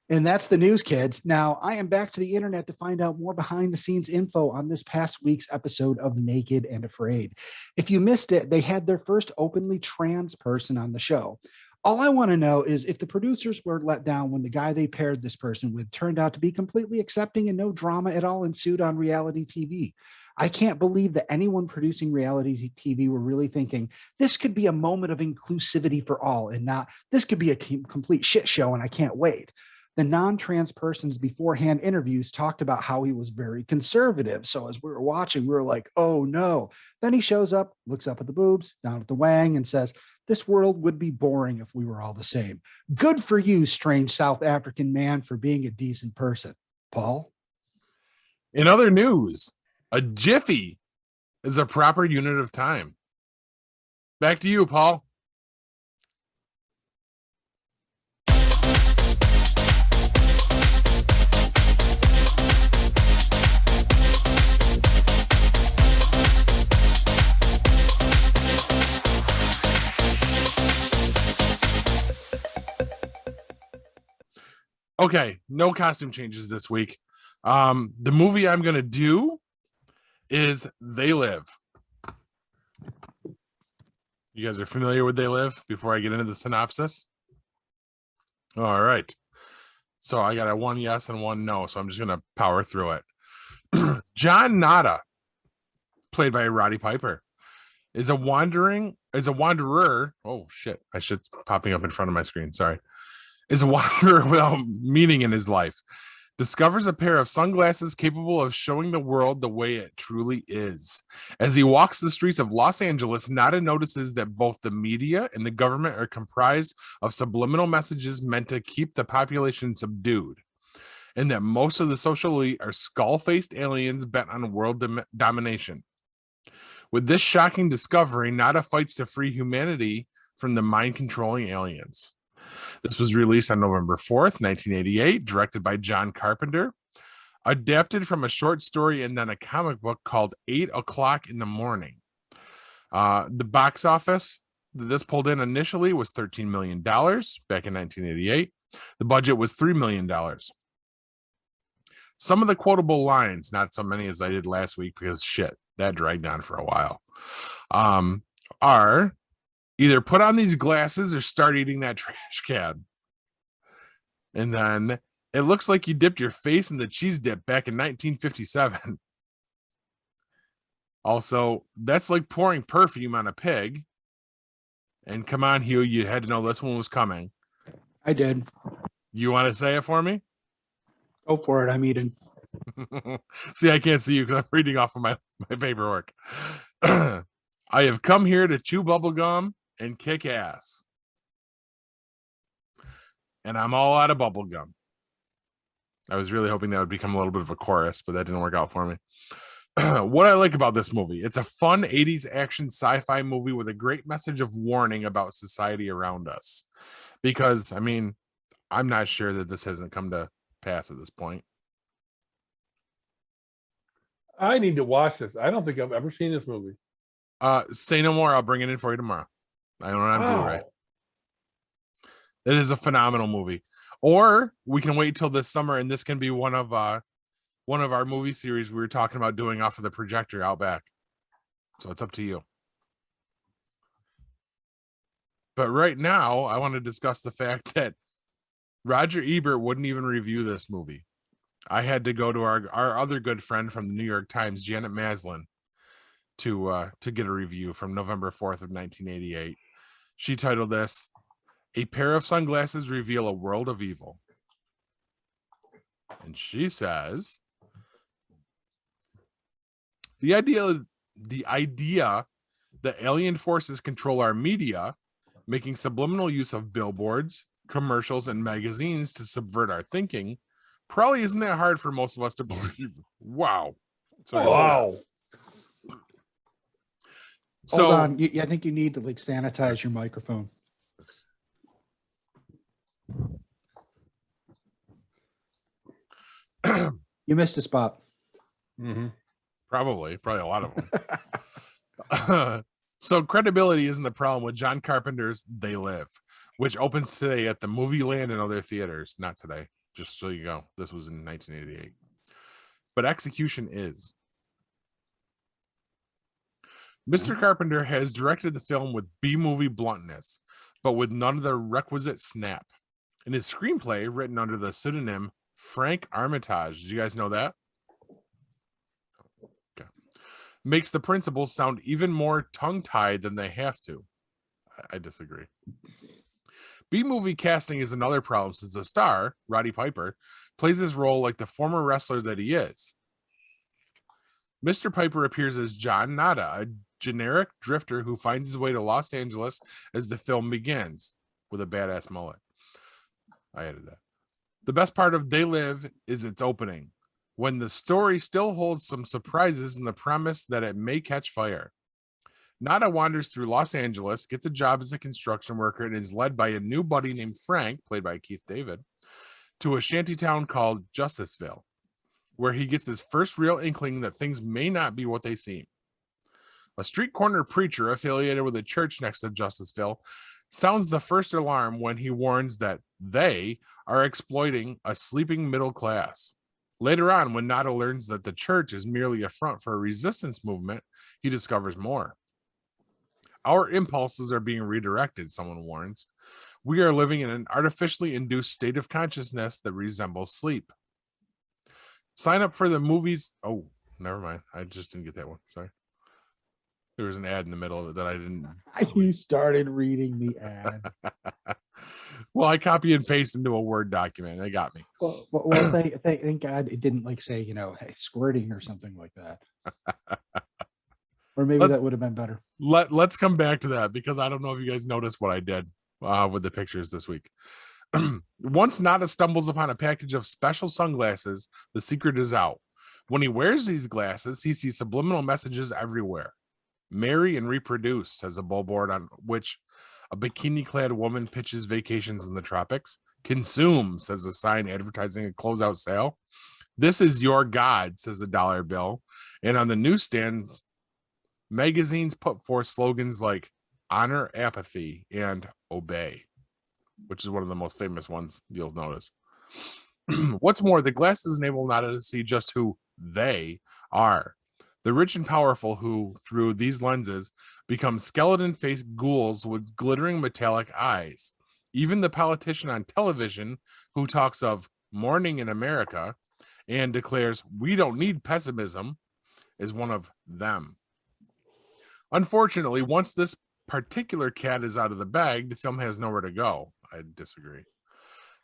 And that's the news, kids. Now, I am back to the internet to find out more behind-the-scenes info on this past week's episode of Naked and Afraid. If you missed it, they had their first openly trans person on the show. All I want to know is if the producers were let down when the guy they paired this person with turned out to be completely accepting and no drama at all ensued on reality TV. I can't believe that anyone producing reality TV were really thinking this could be a moment of inclusivity for all and not this could be a complete shit show and I can't wait. The non-trans person's beforehand interviews talked about how he was very conservative. So as we were watching, we were like, oh no. Then he shows up, looks up at the boobs, down at the wang, and says, this world would be boring if we were all the same. Good for you, strange South African man, for being a decent person. Paul? In other news, a jiffy is a proper unit of time. Back to you, Paul. Okay, no costume changes this week. The movie I'm going to do is They Live. You guys are familiar with They Live before I get into the synopsis? All right. So I got a 1 yes and 1 no, so I'm just going to power through it. John Nada, played by Roddy Piper, is a wanderer. Oh, shit. My shit's popping up in front of my screen. Sorry. Is a wanderer without meaning in his life. Discovers a pair of sunglasses capable of showing the world the way it truly is. As he walks the streets of Los Angeles, Nada notices that both the media and the government are comprised of subliminal messages meant to keep the population subdued, and that most of the social elite are skull-faced aliens bent on world domination. With this shocking discovery, Nada fights to free humanity from the mind-controlling aliens. This was released on November 4th, 1988, directed by John Carpenter, adapted from a short story and then a comic book called 8 O'Clock in the Mourning. The box office that this pulled in initially was $13 million back in 1988. The budget was $3 million. Some of the quotable lines, not so many as I did last week because shit, that dragged on for a while, are either put on these glasses or start eating that trash can. And then it looks like you dipped your face in the cheese dip back in 1957. Also, that's like pouring perfume on a pig. And come on, Hugh, you had to know this one was coming. I did. You want to say it for me? Go for it. I'm eating. See, I can't see you because I'm reading off of my paperwork. I have come here to chew bubblegum and kick ass. And I'm all out of bubble gum. I was really hoping that would become a little bit of a chorus, but that didn't work out for me. What I like about this movie, it's a fun 80s action sci-fi movie with a great message of warning about society around us. Because, I mean, I'm not sure that this hasn't come to pass at this point. I need to watch this. I don't think I've ever seen this movie. Say no more. I'll bring it in for you tomorrow. I don't know on Wow. Blu-ray. It is a phenomenal movie. Or we can wait till this summer, and this can be one of our movie series we were talking about doing off of the projector out back. So it's up to you. But right now, I want to discuss the fact that Roger Ebert wouldn't even review this movie. I had to go to our other good friend from the New York Times, Janet Maslin, to get a review from November 4th of 1988. She titled this, "A Pair of Sunglasses Reveal a World of Evil." And she says, the idea that alien forces control our media, making subliminal use of billboards, commercials, and magazines to subvert our thinking, probably isn't that hard for most of us to believe. Wow. Sorry. Wow. So, Hold on. I think you need to like sanitize your microphone. You missed a spot. Mm-hmm. probably a lot of them. So credibility isn't the problem with John Carpenter's They Live, which opens today at the Movie Land and other theaters. Not today, just so you go. This was in 1988. But execution is. Mr. Carpenter has directed the film with B-movie bluntness, but with none of the requisite snap. In his screenplay, written under the pseudonym Frank Armitage. Did you guys know that? Okay. makes the principals sound even more tongue-tied than they have to. I disagree. B-movie casting is another problem since the star, Roddy Piper, plays his role like the former wrestler that he is. Mr. Piper appears as John Nada, a generic drifter who finds his way to Los Angeles as the film begins, with a badass mullet. I added that. The best part of They Live is its opening, when the story still holds some surprises in the premise that it may catch fire. Nada wanders through Los Angeles, gets a job as a construction worker, and is led by a new buddy named Frank, played by Keith David, to a shantytown called Justiceville, where he gets his first real inkling that things may not be what they seem. A street corner preacher affiliated with a church next to Justiceville sounds the first alarm when he warns that they are exploiting a sleeping middle class. Later on, when Nada learns that the church is merely a front for a resistance movement, he discovers more. Our impulses are being redirected, someone warns. We are living in an artificially induced state of consciousness that resembles sleep. Sign up for the movies. Oh, never mind. I just didn't get that one. Sorry. There was an ad in the middle of it that I didn't. You started reading the ad. Well, I copy and paste into a Word document. They got me. Well, thank God it didn't like say, hey, squirting or something like that. Or maybe that would have been better. Let's come back to that, because I don't know if you guys noticed what I did with the pictures this week. Once Nada stumbles upon a package of special sunglasses, the secret is out. When he wears these glasses, he sees subliminal messages everywhere. Marry and reproduce, says a billboard on which a bikini-clad woman pitches vacations in the tropics. Consume, says a sign advertising a closeout sale. This is your God, says a dollar bill. And on the newsstand, magazines put forth slogans like honor apathy and obey, which is one of the most famous ones you'll notice. What's more, the glasses enable Nada to see just who they are. The rich and powerful who, through these lenses, become skeleton-faced ghouls with glittering metallic eyes. Even the politician on television who talks of mourning in America and declares we don't need pessimism is one of them. Unfortunately, once this particular cat is out of the bag, the film has nowhere to go. I disagree.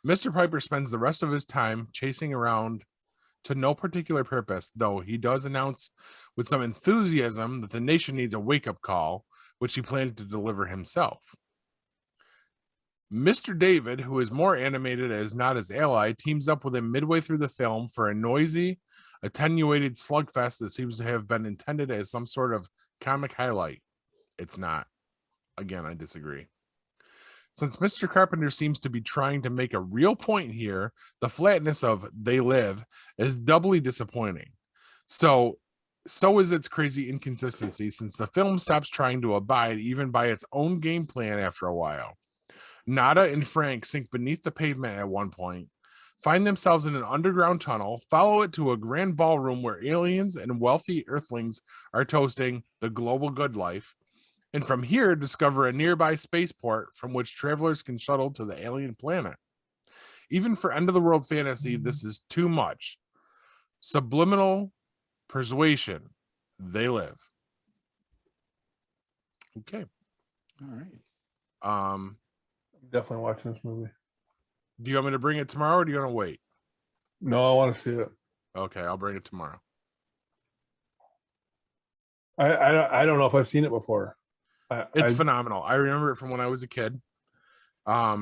Mr. Piper spends the rest of his time chasing around to no particular purpose, though he does announce with some enthusiasm that the nation needs a wake-up call, which he plans to deliver himself. Mr. David, who is more animated as Nada's ally, teams up with him midway through the film for a noisy, attenuated slugfest that seems to have been intended as some sort of comic highlight. It's not. Again, I disagree. Since Mr. Carpenter seems to be trying to make a real point here, the flatness of They Live is doubly disappointing. So is its crazy inconsistency, since the film stops trying to abide even by its own game plan after a while. Nada and Frank sink beneath the pavement at one point, find themselves in an underground tunnel, follow it to a grand ballroom where aliens and wealthy earthlings are toasting the global good life, and from here discover a nearby spaceport from which travelers can shuttle to the alien planet. Even for end-of-the-world fantasy, this is too much. Subliminal persuasion. They live. Okay. All right. I'm definitely watching this movie. Do you want me to bring it tomorrow, or do you want to wait? No, I want to see it. Okay, I'll bring it tomorrow. I don't know if I've seen it before. It's phenomenal. I remember it from when I was a kid. I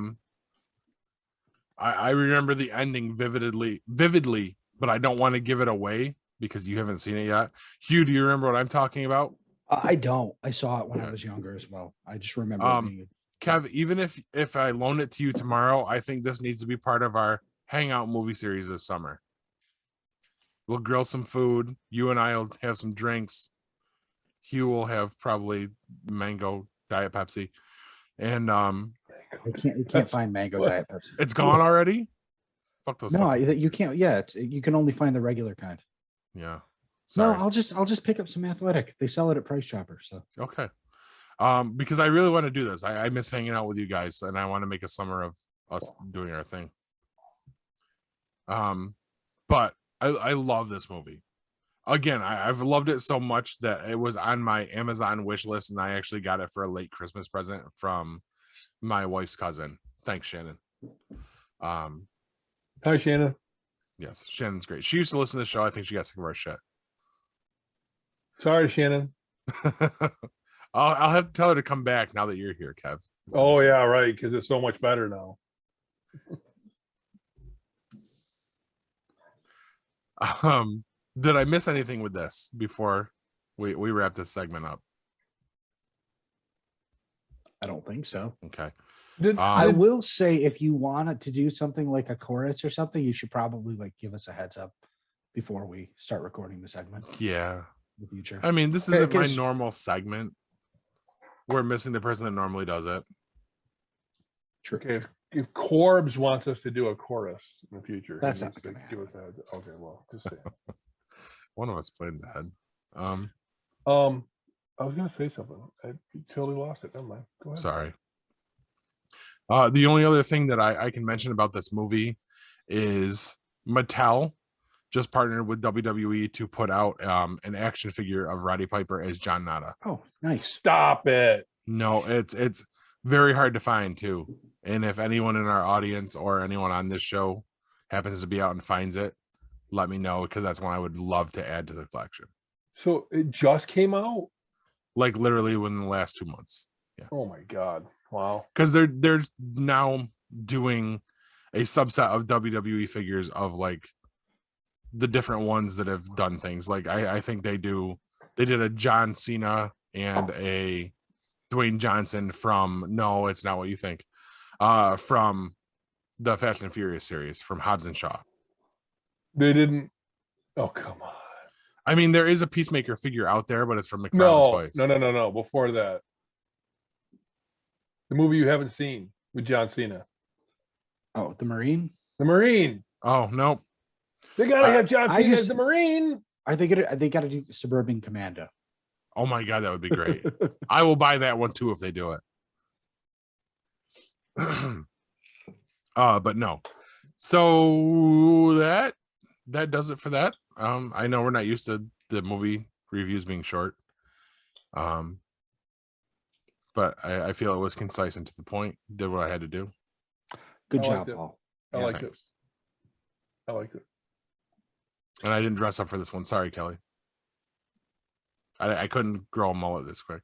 remember the ending vividly, but I don't want to give it away because you haven't seen it yet. Hugh, do you remember what I'm talking about? I don't. I saw it when I was younger as well. I just remember it being Kev, even if I loan it to you tomorrow, I think this needs to be part of our hangout movie series this summer. We'll grill some food. You and I will have some drinks. Hugh will have probably mango Diet Pepsi, and you can't find mango Diet Pepsi. It's gone already. Fuck those. No, you can't. Yeah, you can only find the regular kind. Yeah. Sorry. No, I'll just pick up some Athletic. They sell it at Price Chopper. So okay. Because I really want to do this. I miss hanging out with you guys, and I want to make a summer of us doing our thing. But I love this movie. again, I've loved it so much that it was on my Amazon wish list, and I actually got it for a late Christmas present from my wife's cousin. Thanks, Shannon. Hi, Shannon. Yes, Shannon's great. She used to listen to the show. I think she got sick of our shit. Sorry, Shannon. I'll have to tell her to come back now that you're here, Kev. Oh yeah, right, because it's so much better now. Did I miss anything with this before we wrap this segment up? I don't think so. Okay. I will say, if you wanted to do something like a chorus or something, you should probably like give us a heads up before we start recording the segment. Yeah. In the future. I mean, this isn't my normal segment. We're missing the person that normally does it. True. Okay, if Corbs wants us to do a chorus in the future, That's he not needs to gonna give us that. Okay, well, just saying. One of us planned ahead. I was gonna say something. I totally lost it. Never mind. Go ahead. Sorry. The only other thing that I can mention about this movie is Mattel just partnered with WWE to put out an action figure of Roddy Piper as John Nada. Oh, nice. Stop it. No, it's very hard to find too. And if anyone in our audience or anyone on this show happens to be out and finds it, let me know, because that's one I would love to add to the collection. So it just came out? Like literally within the last 2 months. Yeah. Oh my God. Wow. Because they're now doing a subset of WWE figures of like the different ones that have done things. Like I think they did a John Cena and a Dwayne Johnson from, no, it's not what you think, from the Fast and Furious series, from Hobbs and Shaw. They didn't. Oh, come on. I mean, there is a Peacemaker figure out there, but it's from McFarlane Toys. No. Before that, the movie you haven't seen with John Cena. Oh, the Marine. The Marine. Oh no, they gotta have John Cena as the Marine. Are they gonna? They gotta do Suburban Commando. Oh my God, that would be great. I will buy that one too if they do it. But no. So that does it for that. I know we're not used to the movie reviews being short. But I feel it was concise and to the point. Did what I had to do. Good job, Paul. I liked it. I liked it. And I didn't dress up for this one. Sorry, Kelly. I couldn't grow a mullet this quick.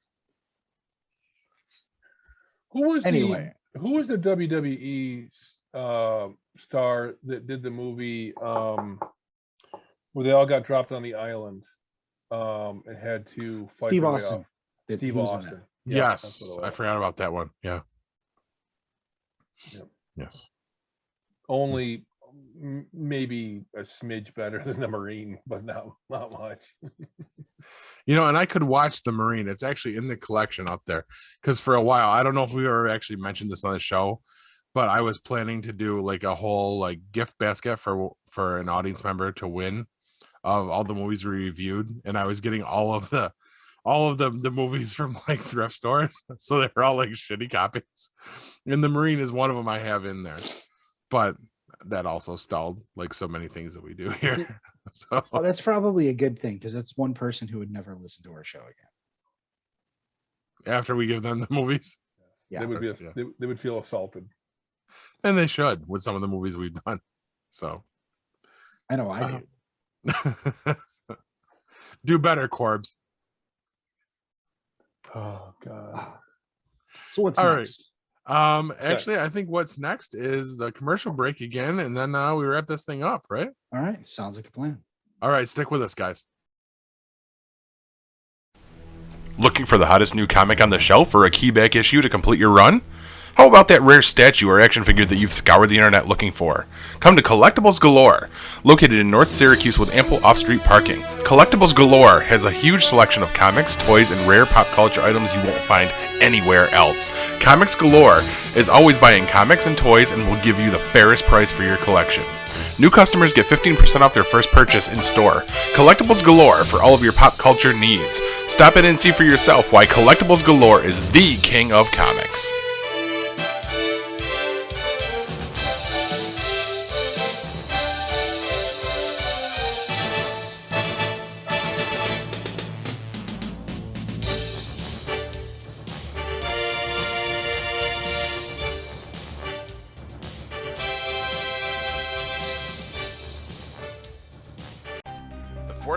Who was the WWE star that did the movie where they all got dropped on the island and had to fight Steve their way Austin. off? Steve Austin. Yes, I forgot about that one. Yeah. Yep. Yes. Only maybe a smidge better than the Marine, but not much. And I could watch the Marine. It's actually in the collection up there, because for a while, I don't know if we ever actually mentioned this on the show, but I was planning to do like a whole like gift basket for an audience member to win of all the movies we reviewed, and I was getting all of the movies from like thrift stores, so they're all like shitty copies, and the Marine is one of them I have in there, but that also stalled like so many things that we do here. So well, that's probably a good thing, because that's one person who would never listen to our show again after we give them the movies. Yeah, they would feel assaulted, and they should, with some of the movies we've done. So I know I do. Do better, Corbs. Oh God. So what's all next? Right. Actually, I think what's next is the commercial break again, and then we wrap this thing up, right? All right, sounds like a plan. All right, stick with us, guys. Looking for the hottest new comic on the shelf or a key back issue to complete your run? How about that rare statue or action figure that you've scoured the internet looking for? Come to Collectibles Galore, located in North Syracuse with ample off-street parking. Collectibles Galore has a huge selection of comics, toys, and rare pop culture items you won't find anywhere else. Comics Galore is always buying comics and toys and will give you the fairest price for your collection. New customers get 15% off their first purchase in store. Collectibles Galore for all of your pop culture needs. Stop in and see for yourself why Collectibles Galore is the king of comics.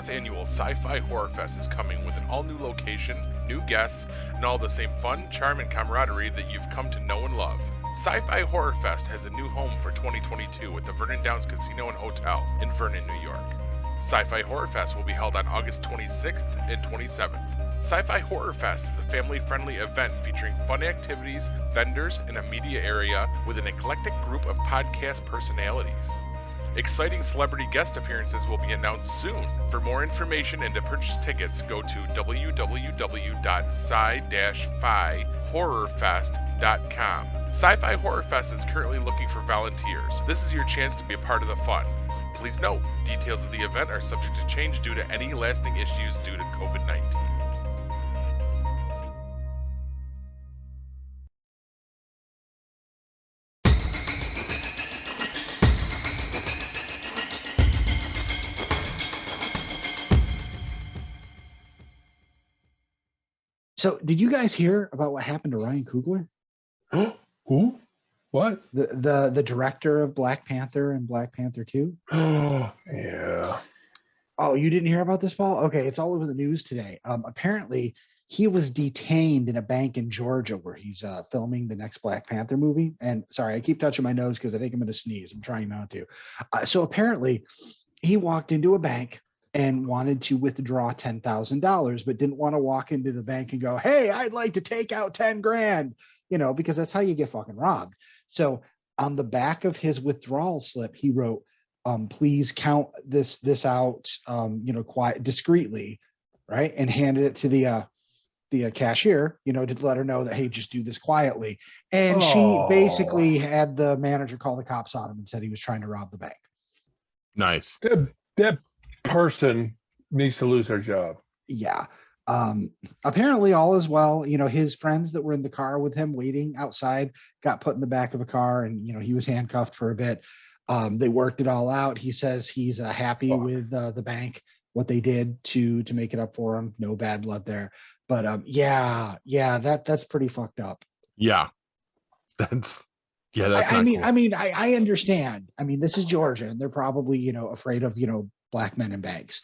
4th annual Sci-Fi Horror Fest is coming with an all-new location, new guests, and all the same fun, charm, and camaraderie that you've come to know and love. Sci-Fi Horror Fest has a new home for 2022 at the Vernon Downs Casino and Hotel in Vernon, New York. Sci-Fi Horror Fest will be held on August 26th and 27th. Sci-Fi Horror Fest is a family-friendly event featuring fun activities, vendors, and a media area with an eclectic group of podcast personalities. Exciting celebrity guest appearances will be announced soon. For more information and to purchase tickets, go to www.sci-fi-horrorfest.com. Sci-Fi Horror Fest is currently looking for volunteers. This is your chance to be a part of the fun. Please note, details of the event are subject to change due to any lasting issues due to COVID-19. So, did you guys hear about what happened to Ryan Coogler, Who? What? the director of Black Panther and Black Panther 2? Oh, yeah. Oh, you didn't hear about this, Paul? Okay, it's all over the news today. Apparently, he was detained in a bank in Georgia where he's filming the next Black Panther movie. And sorry, I keep touching my nose because I think I'm going to sneeze. I'm trying not to. So apparently, he walked into a bank and wanted to withdraw $10,000, but didn't want to walk into the bank and go, "Hey, I'd like to take out 10 grand," because that's how you get fucking robbed. So on the back of his withdrawal slip, he wrote, "Please count this out, quiet, discreetly," right, and handed it to the cashier, to let her know that, hey, just do this quietly. And she basically had the manager call the cops on him and said he was trying to rob the bank. Nice. That person needs to lose their job. Yeah. Apparently all is well. His friends that were in the car with him waiting outside got put in the back of a car, and he was handcuffed for a bit. They worked it all out. He says he's happy with the bank, what they did to make it up for him. No bad blood there. But that's pretty fucked up. Yeah. That's not cool. I understand. This is Georgia, and they're probably, afraid of, black men in banks,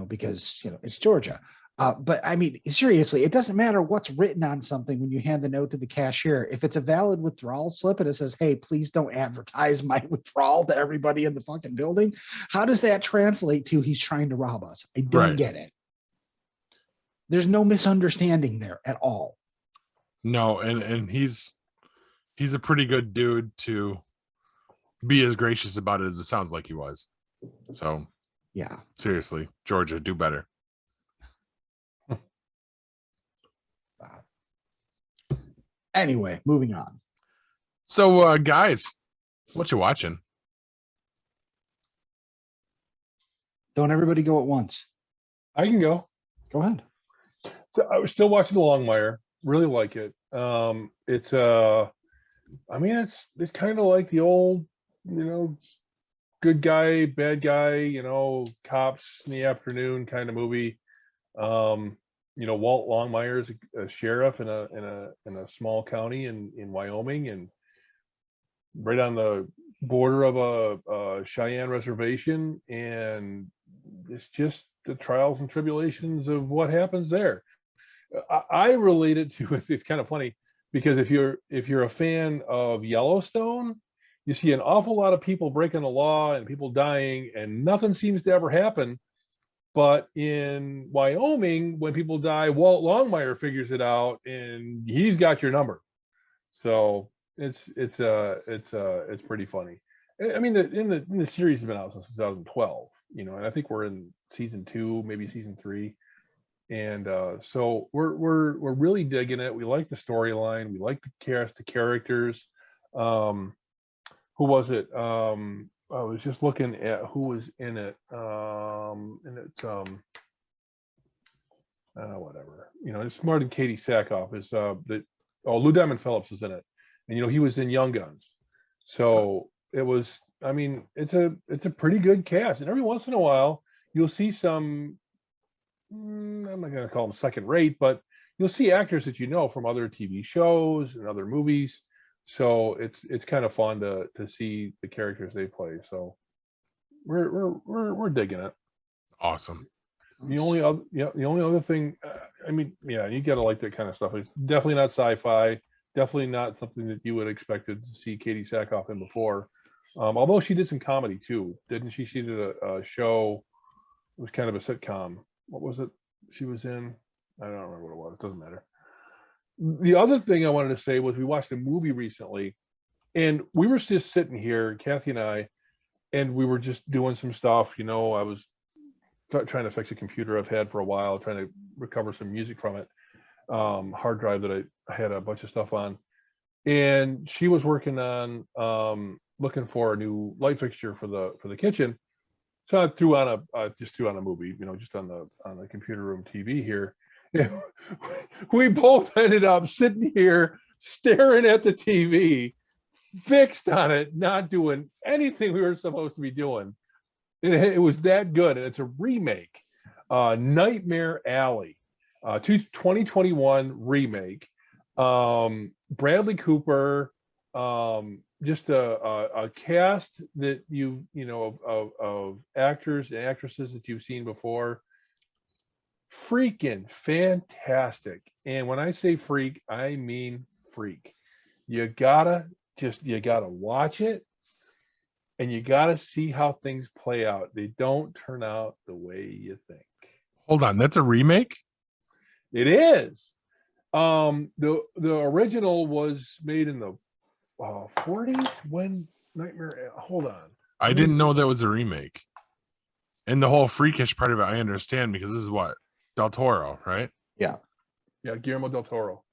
because, it's Georgia. But seriously, it doesn't matter what's written on something when you hand the note to the cashier. If it's a valid withdrawal slip and it says, "Hey, please don't advertise my withdrawal to everybody in the fucking building," how does that translate to he's trying to rob us? I don't get it. There's no misunderstanding there at all. No, and he's a pretty good dude to be as gracious about it as it sounds like he was. So yeah, seriously, Georgia, do better. Anyway, moving on. So guys, what you watching? Don't everybody go at once. I can go. Go ahead. So I was still watching the Longmire. Really like it. It's it's kind of like the old, good guy, bad guy, cops in the afternoon kind of movie. Walt Longmire is a sheriff in a small county in Wyoming, and right on the border of a Cheyenne reservation, and it's just the trials and tribulations of what happens there. I relate it to it's kind of funny because if you're a fan of Yellowstone, you see an awful lot of people breaking the law and people dying, and nothing seems to ever happen. But in Wyoming, when people die, Walt Longmire figures it out, and he's got your number. So it's pretty funny. I mean, the series has been out since 2012, and I think we're in season 2, maybe season 3, and so we're really digging it. We like the storyline. We like the cast, the characters. Who was it? I was just looking at who was in it. Whatever. It's Martin Katie Sackhoff. Is Lou Diamond Phillips is in it, and he was in Young Guns. So it was. It's a pretty good cast, and every once in a while you'll see some. I'm not going to call them second rate, but you'll see actors that from other TV shows and other movies. So it's kind of fun to see the characters they play. So we're digging it. Awesome. The only other thing, I mean, yeah, you gotta like that kind of stuff. It's definitely not sci-fi. Definitely not something that you would expected to see Katie Sackhoff in before. Although she did some comedy too, didn't she? She did a show. It was kind of a sitcom. What was it she was in? I don't remember what it was. It doesn't matter. The other thing I wanted to say was we watched a movie recently, and we were just sitting here, Kathy and I, and we were just doing some stuff. You know, I was trying to fix a computer I've had for a while, trying to recover some music from it, hard drive that I had a bunch of stuff on, and she was working on looking for a new light fixture for the kitchen. So I threw on a movie, you know, just on the computer room TV here. We both ended up sitting here staring at the TV, fixed on it, not doing anything we were supposed to be doing. It was that good, and it's a remake, Nightmare Alley, 2021 remake. Bradley Cooper, just a cast that you know of actors and actresses that you've seen before. Freaking fantastic. And when I say freak, I mean freak. You gotta watch it, and you gotta see how things play out. They don't turn out the way you think. Hold on, that's a remake? It is. The original was made in the 40s when Nightmare. Hold on. I didn't know that was a remake. And the whole freakish part of it, I understand, because this is what? Del Toro, right? Yeah. Yeah, Guillermo del Toro.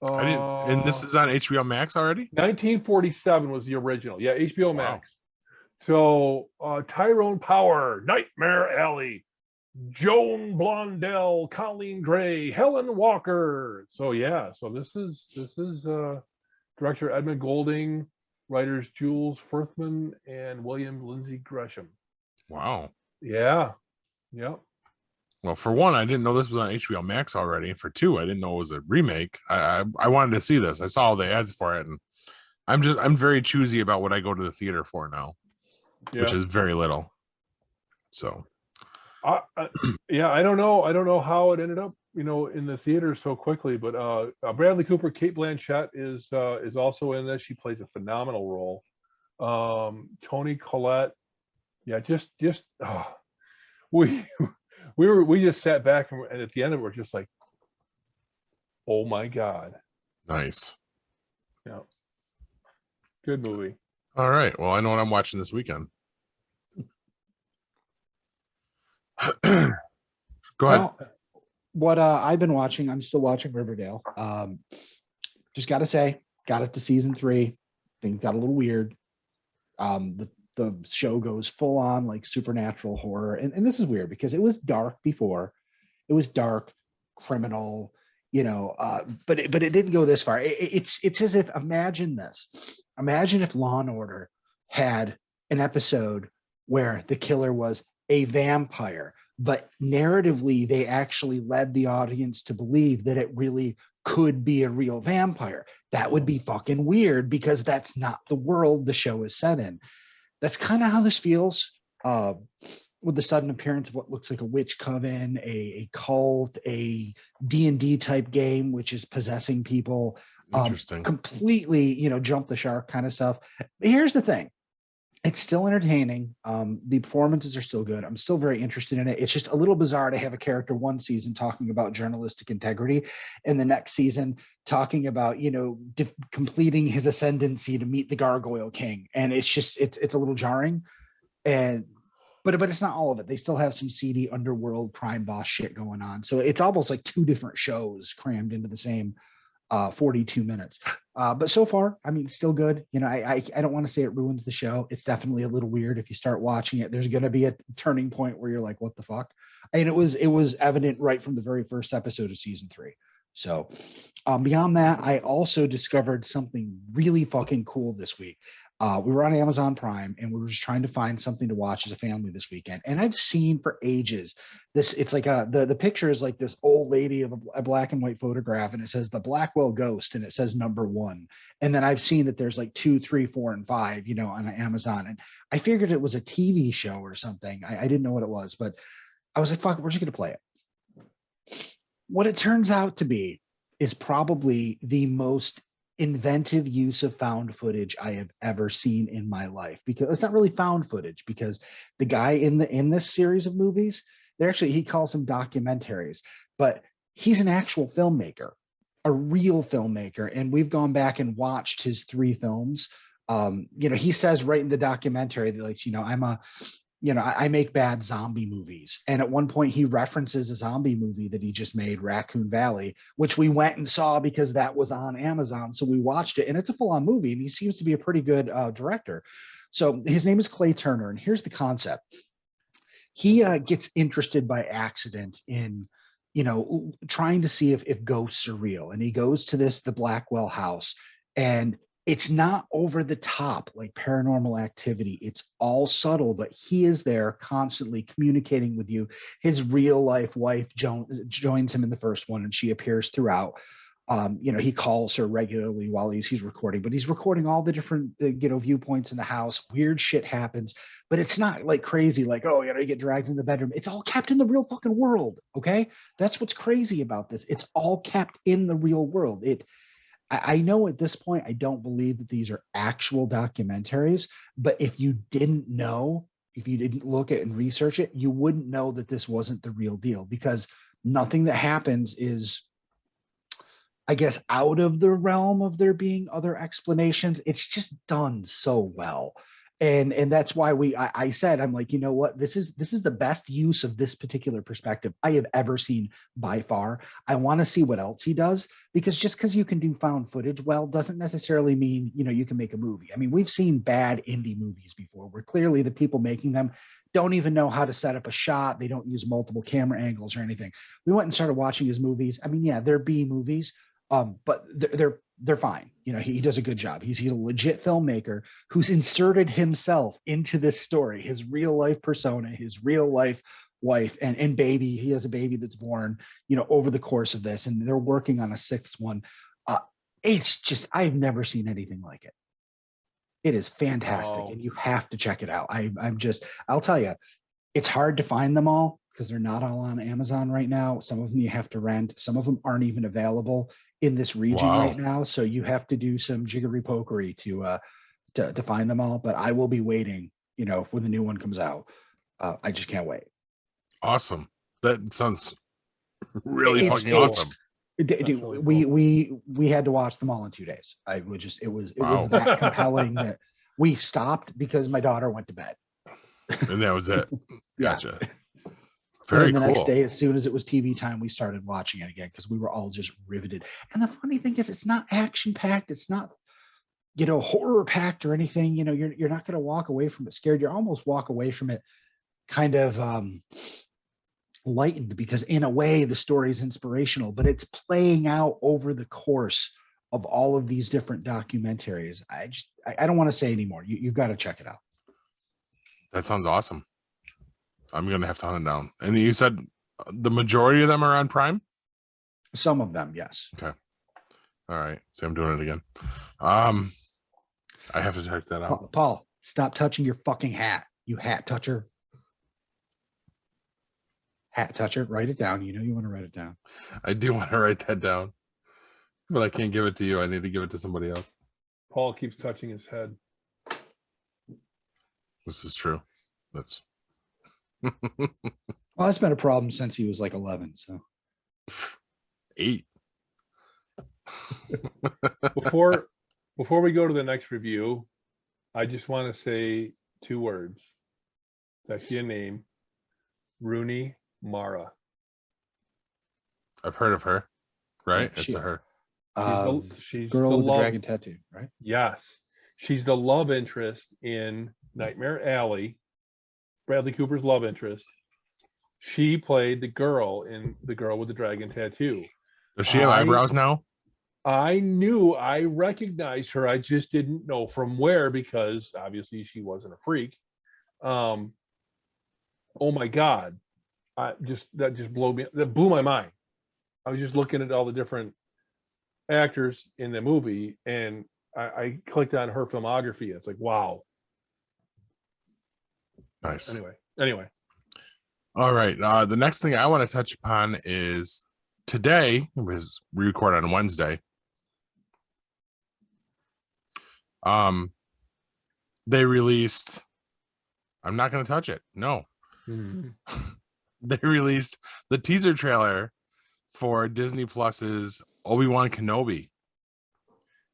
I didn't, and this is on HBO Max already? 1947 was the original. Yeah, HBO Max. So Tyrone Power, Nightmare Alley, Joan Blondell, Colleen Gray, Helen Walker. So yeah, so this is director Edmund Golding, writers Jules Furthman and William Lindsay Gresham. Wow. Yeah. Yep. Well, for one, I didn't know this was on HBO Max already. And for two, I didn't know it was a remake. I wanted to see this. I saw all the ads for it, and I'm very choosy about what I go to the theater for now, which is very little. So, yeah, I don't know how it ended up, you know, in the theater so quickly. But Bradley Cooper, Cate Blanchett is also in this. She plays a phenomenal role. Toni Collette, yeah, just we just sat back and at the end of it, we're just like, oh my God. Nice. Yeah. Good movie. All right. Well, I know what I'm watching this weekend. Go ahead. Well, what I've been watching, I'm still watching Riverdale. Just got to say, got it to season 3. Things got a little weird. The show goes full on like supernatural horror. And this is weird because it was dark before. It was dark, criminal, you know, but it didn't go this far. It's as if, imagine this. Imagine if Law and Order had an episode where the killer was a vampire, but narratively they actually led the audience to believe that it really could be a real vampire. That would be fucking weird because that's not the world the show is set in. That's kind of how this feels, with the sudden appearance of what looks like a witch coven, a cult, a D&D type game, which is possessing people. Interesting. Completely, you know, jump the shark kind of stuff. But here's the thing. It's still entertaining. The performances are still good. I'm still very interested in it. It's just a little bizarre to have a character one season talking about journalistic integrity and the next season talking about, you know, completing his ascendancy to meet the Gargoyle King. And it's just, it's a little jarring. But it's not all of it. They still have some seedy underworld crime boss shit going on. So it's almost like 2 different shows crammed into the same 42 minutes. But so far, I mean, still good. You know, I don't want to say it ruins the show. It's definitely a little weird. If you start watching it, there's going to be a turning point where you're like, what the fuck? And it was evident right from the very first episode of season 3. So beyond that, I also discovered something really fucking cool this week. We were on Amazon Prime and we were just trying to find something to watch as a family this weekend. And I've seen for ages this, it's like the picture is like this old lady of a black and white photograph, and it says the Blackwell Ghost and it says #1. And then I've seen that there's like 2, 3, 4, and 5, you know, on Amazon. And I figured it was a TV show or something. I didn't know what it was, but I was like, fuck, we're just going to play it. What it turns out to be is probably the most inventive use of found footage I have ever seen in my life, because it's not really found footage, because the guy in this series of movies, they're actually, he calls them documentaries, but he's an actual filmmaker, a real filmmaker. And we've gone back and watched his 3 films. He says right in the documentary that, like, I make bad zombie movies. And at one point he references a zombie movie that he just made, Raccoon Valley, which we went and saw because that was on Amazon. So we watched it, and it's a full-on movie, and he seems to be a pretty good director. So his name is Clay Turner, and here's the concept. He gets interested by accident in, trying to see if ghosts are real. And he goes to the Blackwell house, and it's not over the top like Paranormal Activity. It's all subtle, but he is there constantly communicating with you. His real life wife joins him in the first one, and she appears throughout. He calls her regularly while he's recording, but he's recording all the different, viewpoints in the house. Weird shit happens, but it's not like crazy, like, oh, you get dragged in the bedroom. It's all kept in the real fucking world. Okay. That's what's crazy about this. It's all kept in the real world. I know at this point, I don't believe that these are actual documentaries, but if you didn't know, if you didn't look at and research it, you wouldn't know that this wasn't the real deal, because nothing that happens is, I guess, out of the realm of there being other explanations. It's just done so well. And that's why I said, I'm like, you know what, this is the best use of this particular perspective I have ever seen by far. I want to see what else he does, because just because you can do found footage well doesn't necessarily mean, you can make a movie. I mean, we've seen bad indie movies before where clearly the people making them don't even know how to set up a shot. They don't use multiple camera angles or anything. We went and started watching his movies. I mean, yeah, they're B movies, but they're fine. He does a good job. He's a legit filmmaker who's inserted himself into this story, his real life persona, his real life wife and baby. He has a baby that's born, over the course of this, and they're working on a 6th one. It's just, I've never seen anything like it. It is fantastic, and you have to check it out. I'll tell you, it's hard to find them all because they're not all on Amazon right now. Some of them you have to rent. Some of them aren't even available in this region right now. So you have to do some jiggery pokery to find them all. But I will be waiting, when the new one comes out. I just can't wait. Awesome. That sounds really fucking awesome. Dude, we had to watch them all in 2 days. It was that compelling that we stopped because my daughter went to bed. And that was it. Gotcha. Yeah. Very and the cool. next day, as soon as it was TV time, we started watching it again because we were all just riveted. And the funny thing is, it's not action packed. It's not, horror packed or anything. You're not going to walk away from it scared. You almost walk away from it kind of lightened, because in a way the story is inspirational, but it's playing out over the course of all of these different documentaries. I don't want to say anymore. You've got to check it out. That sounds awesome. I'm gonna have to hunt it down. And you said the majority of them are on Prime? Some of them, yes. Okay. All right. See, I'm doing it again. I have to check that out. Paul, stop touching your fucking hat, you hat toucher. Hat toucher, write it down. You want to write it down. I do want to write that down, but I can't give it to you. I need to give it to somebody else. Paul keeps touching his head. This is true. That's Well, that's been a problem since he was like 11. So 8. Before we go to the next review, I just want to say 2 words. It's actually a name. Rooney Mara. I've heard of her. Right? It's a her. She's girl the with the love, dragon tattoo, right? Yes. She's the love interest in Nightmare Alley. Bradley Cooper's love interest. She played the girl in The Girl with the Dragon Tattoo. Does she have eyebrows now? I recognized her. I just didn't know from where, because obviously she wasn't a freak. Oh my God. That blew my mind. I was just looking at all the different actors in the movie, and I clicked on her filmography. It's like, wow. Nice. Anyway. All right. The next thing I want to touch upon is today, was we record on Wednesday. They released, I'm not going to touch it. No. They released the teaser trailer for Disney Plus's Obi-Wan Kenobi.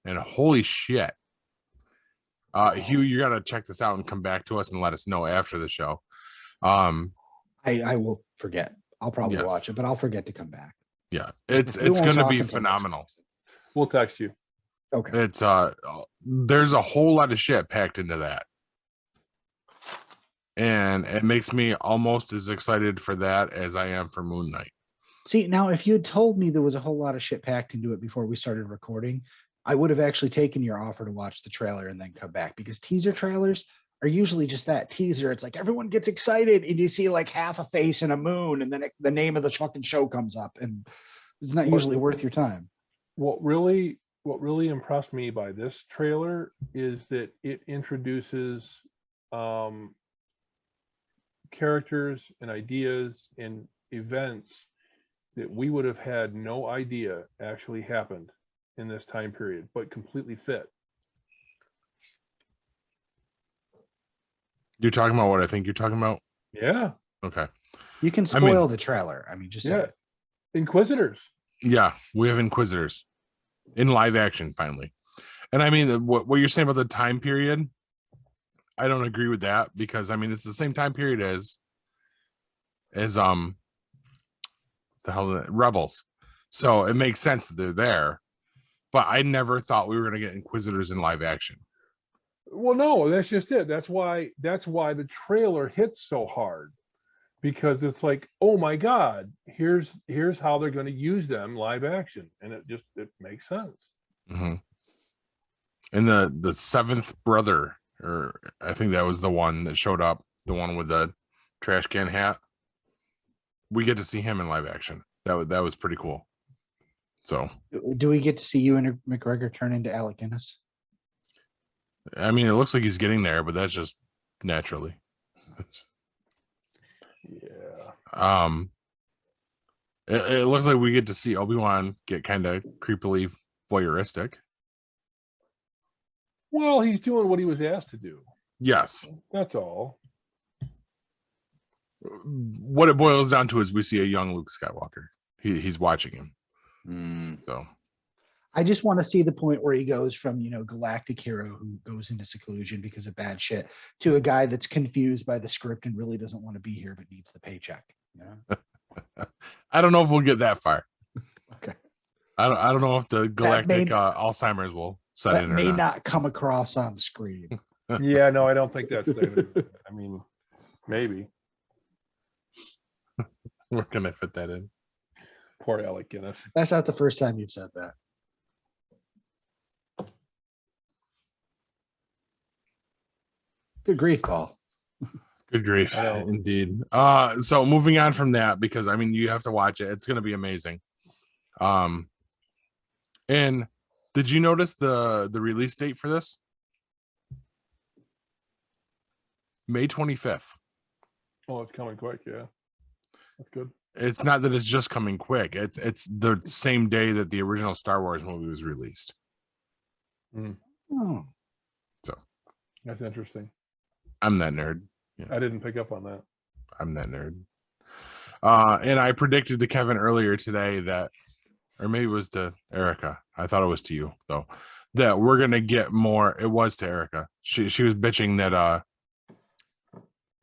And holy shit. Hugh, you got to check this out and come back to us and let us know after the show. I will forget. I'll probably Yes. watch it, but I'll forget to come back. Yeah, it's We won't going to talk be until next phenomenal. week. We'll text you. Okay. It's there's a whole lot of shit packed into that. And it makes me almost as excited for that as I am for Moon Knight. See, now if you had told me there was a whole lot of shit packed into it before we started recording, I would have actually taken your offer to watch the trailer and then come back, because teaser trailers are usually just that teaser. It's like everyone gets excited and you see like half a face and a moon, and then the name of the fucking show comes up, and it's not usually worth your time. What really impressed me by this trailer is that it introduces characters and ideas and events that we would have had no idea actually happened in this time period, but completely fit. You're talking about what I think you're talking about? Yeah. Okay. You can spoil the trailer. I mean, just say it. Inquisitors. Yeah, we have Inquisitors in live action finally. And I mean, what you're saying about the time period, I don't agree with that, because I mean, it's the same time period as Rebels. So it makes sense that they're there. But I never thought we were going to get Inquisitors in live action. Well, no, that's just it. That's why the trailer hits so hard, because it's like, oh my God, here's how they're going to use them live action, and it makes sense. Mm-hmm. And the seventh brother, or I think that was the one that showed up, the one with the trash can hat. We get to see him in live action. That was pretty cool. So, do we get to see Ewan McGregor turn into Alec Guinness? I mean, it looks like he's getting there, but that's just naturally. Yeah. It looks like we get to see Obi-Wan get kind of creepily voyeuristic. Well, he's doing what he was asked to do. Yes. That's all. What it boils down to is we see a young Luke Skywalker. He's watching him. So I just want to see the point where he goes from, galactic hero who goes into seclusion because of bad shit to a guy that's confused by the script and really doesn't want to be here but needs the paycheck. I don't know if we'll get that far. Okay. I don't know if the galactic Alzheimer's will set in or may not come across on screen. Yeah, no, I don't think that's there. I mean, maybe. We're gonna fit that in. Poor Alec Guinness. That's not the first time you've said that. Good grief, Paul. Good grief, indeed. So moving on from that, because I mean, you have to watch it. It's going to be amazing. And did you notice the release date for this? May 25th. Oh, it's coming quick. Yeah, that's good. It's not that it's just coming quick. It's the same day that the original Star Wars movie was released. Oh. So that's interesting. I'm that nerd. Yeah. I didn't pick up on that. I'm that nerd. And I predicted to Kevin earlier today that, or maybe it was to Erica. I thought it was to you though, that we're gonna get more. It was to Erica. She was bitching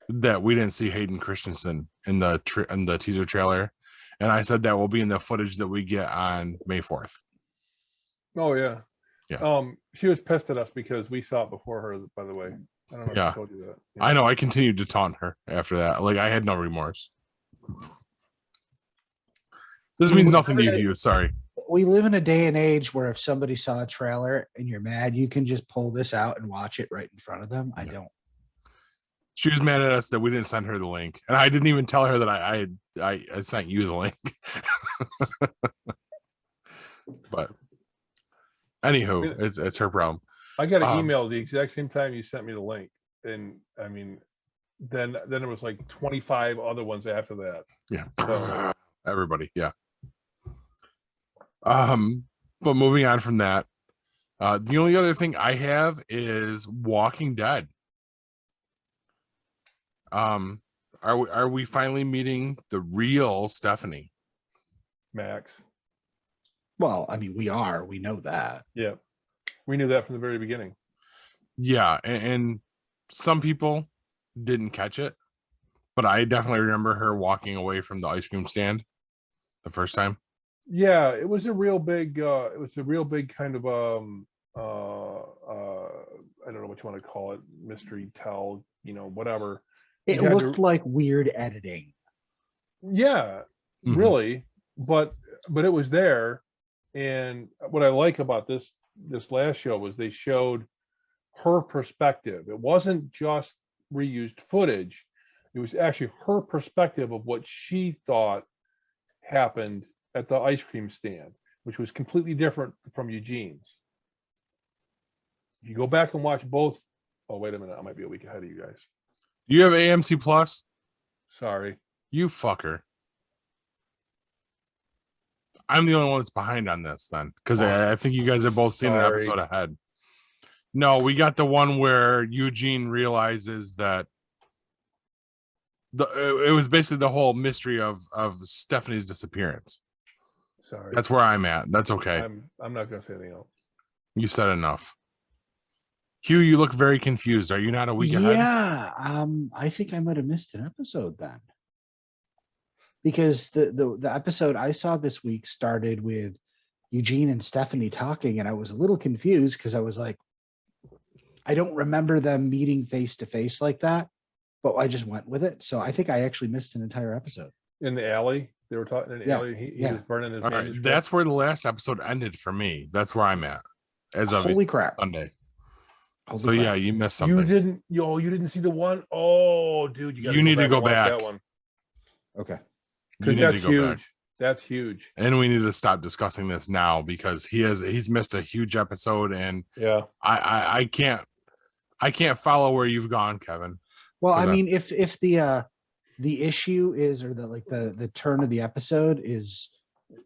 that we didn't see Hayden Christensen in the teaser trailer, and I said that will be in the footage that we get on May 4th. Oh yeah. Yeah. She was pissed at us because we saw it before her. By the way, I don't know if I told you that. Yeah. I know. I continued to taunt her after that. Like I had no remorse. This means nothing to you. Sorry. We live in a day and age where if somebody saw a trailer and you're mad, you can just pull this out and watch it right in front of them. I don't. She was mad at us that we didn't send her the link, and I didn't even tell her that I sent you the link. But anywho, it's her problem. I got an email the exact same time you sent me the link, and I mean, then there was like 25 other ones after that. Yeah. So, Everybody. Yeah. But moving on from that, the only other thing I have is Walking Dead. Are we finally meeting the real Stephanie? Max. Well, I mean, we know that. Yeah. We knew that from the very beginning. Yeah, and some people didn't catch it, but I definitely remember her walking away from the ice cream stand the first time. Yeah, it was a real big kind of I don't know what you want to call it, mystery tell, whatever. It looked like weird editing. Yeah, really, but it was there. And what I like about this last show was they showed her perspective. It wasn't just reused footage. It was actually her perspective of what she thought happened at the ice cream stand, which was completely different from Eugene's. If you go back and watch both, oh, wait a minute, I might be a week ahead of you guys. You have AMC Plus? Sorry. You fucker. I'm the only one that's behind on this then, because I think you guys have both seen an episode ahead. No, we got the one where Eugene realizes that it was basically the whole mystery of Stephanie's disappearance. Sorry. That's where I'm at. That's okay. I'm not going to say anything else. You said enough. Hugh, you look very confused. Are you not a week ahead? Yeah, I think I might have missed an episode then. Because the episode I saw this week started with Eugene and Stephanie talking, and I was a little confused because I was like, I don't remember them meeting face to face like that, but I just went with it. So I think I actually missed an entire episode. In the alley, they were talking in the alley. He was burning his manuscript. That's where the last episode ended for me. That's where I'm at as of Holy crap. Sunday. Holy so crap. Yeah, you missed something. You didn't see the one? Oh, dude, you need to go back. That one. Okay. You need to go huge. back. That's huge. And we need to stop discussing this now because he's missed a huge episode, and yeah, I can't follow where you've gone, Kevin. Well, I mean, if the issue is, or the turn of the episode is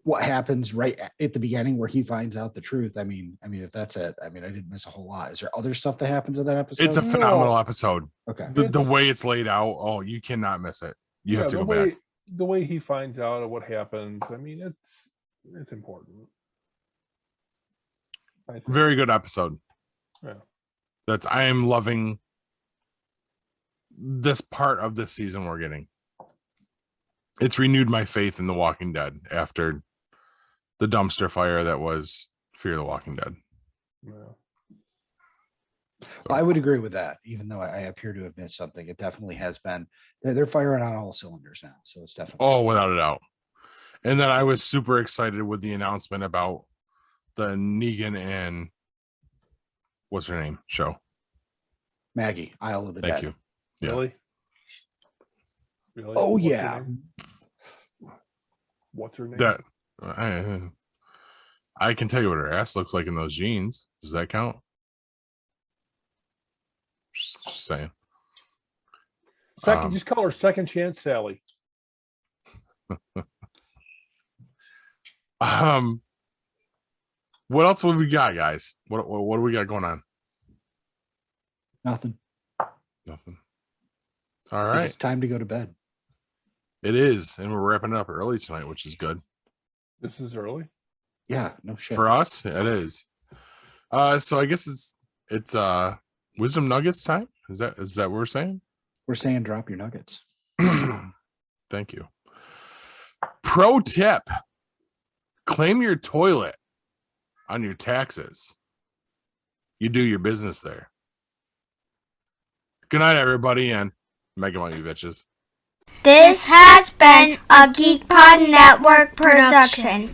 what happens right at the beginning where he finds out the truth. I mean, if that's it, I mean, I didn't miss a whole lot. Is there other stuff that happens in that episode? It's a phenomenal episode. Okay. The way it's laid out, you cannot miss it. You have to go back. The way he finds out of what happens, I mean, it's important. Very good episode. Yeah. I am loving this part of this season we're getting. It's renewed my faith in The Walking Dead after the dumpster fire that was Fear the Walking Dead. Yeah. So. I would agree with that, even though I appear to have missed something. It definitely has been. They're firing on all cylinders now, so it's definitely. Oh, without a doubt. And then I was super excited with the announcement about the Negan and what's her name show. Maggie, Isle of the Dead. Thank you. Yeah. Really? Oh, What's yeah. her name? What's her name? That I can tell you what her ass looks like in those jeans. Does that count? Just saying. Just call her Second Chance Sally. What else have we got, guys? What do we got going on? Nothing. All right. It's time to go to bed. It is, and we're wrapping it up early tonight, which is good. This is early. Yeah, no shit. For us, it is. So I guess it's Wisdom Nuggets time. Is that what we're saying? We're saying drop your nuggets. Thank you. Pro tip: claim your toilet on your taxes. You do your business there. Good night, everybody, and Mega Money, bitches. This has been a GeekPod Network production.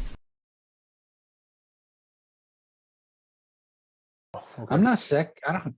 I'm not sick. I don't.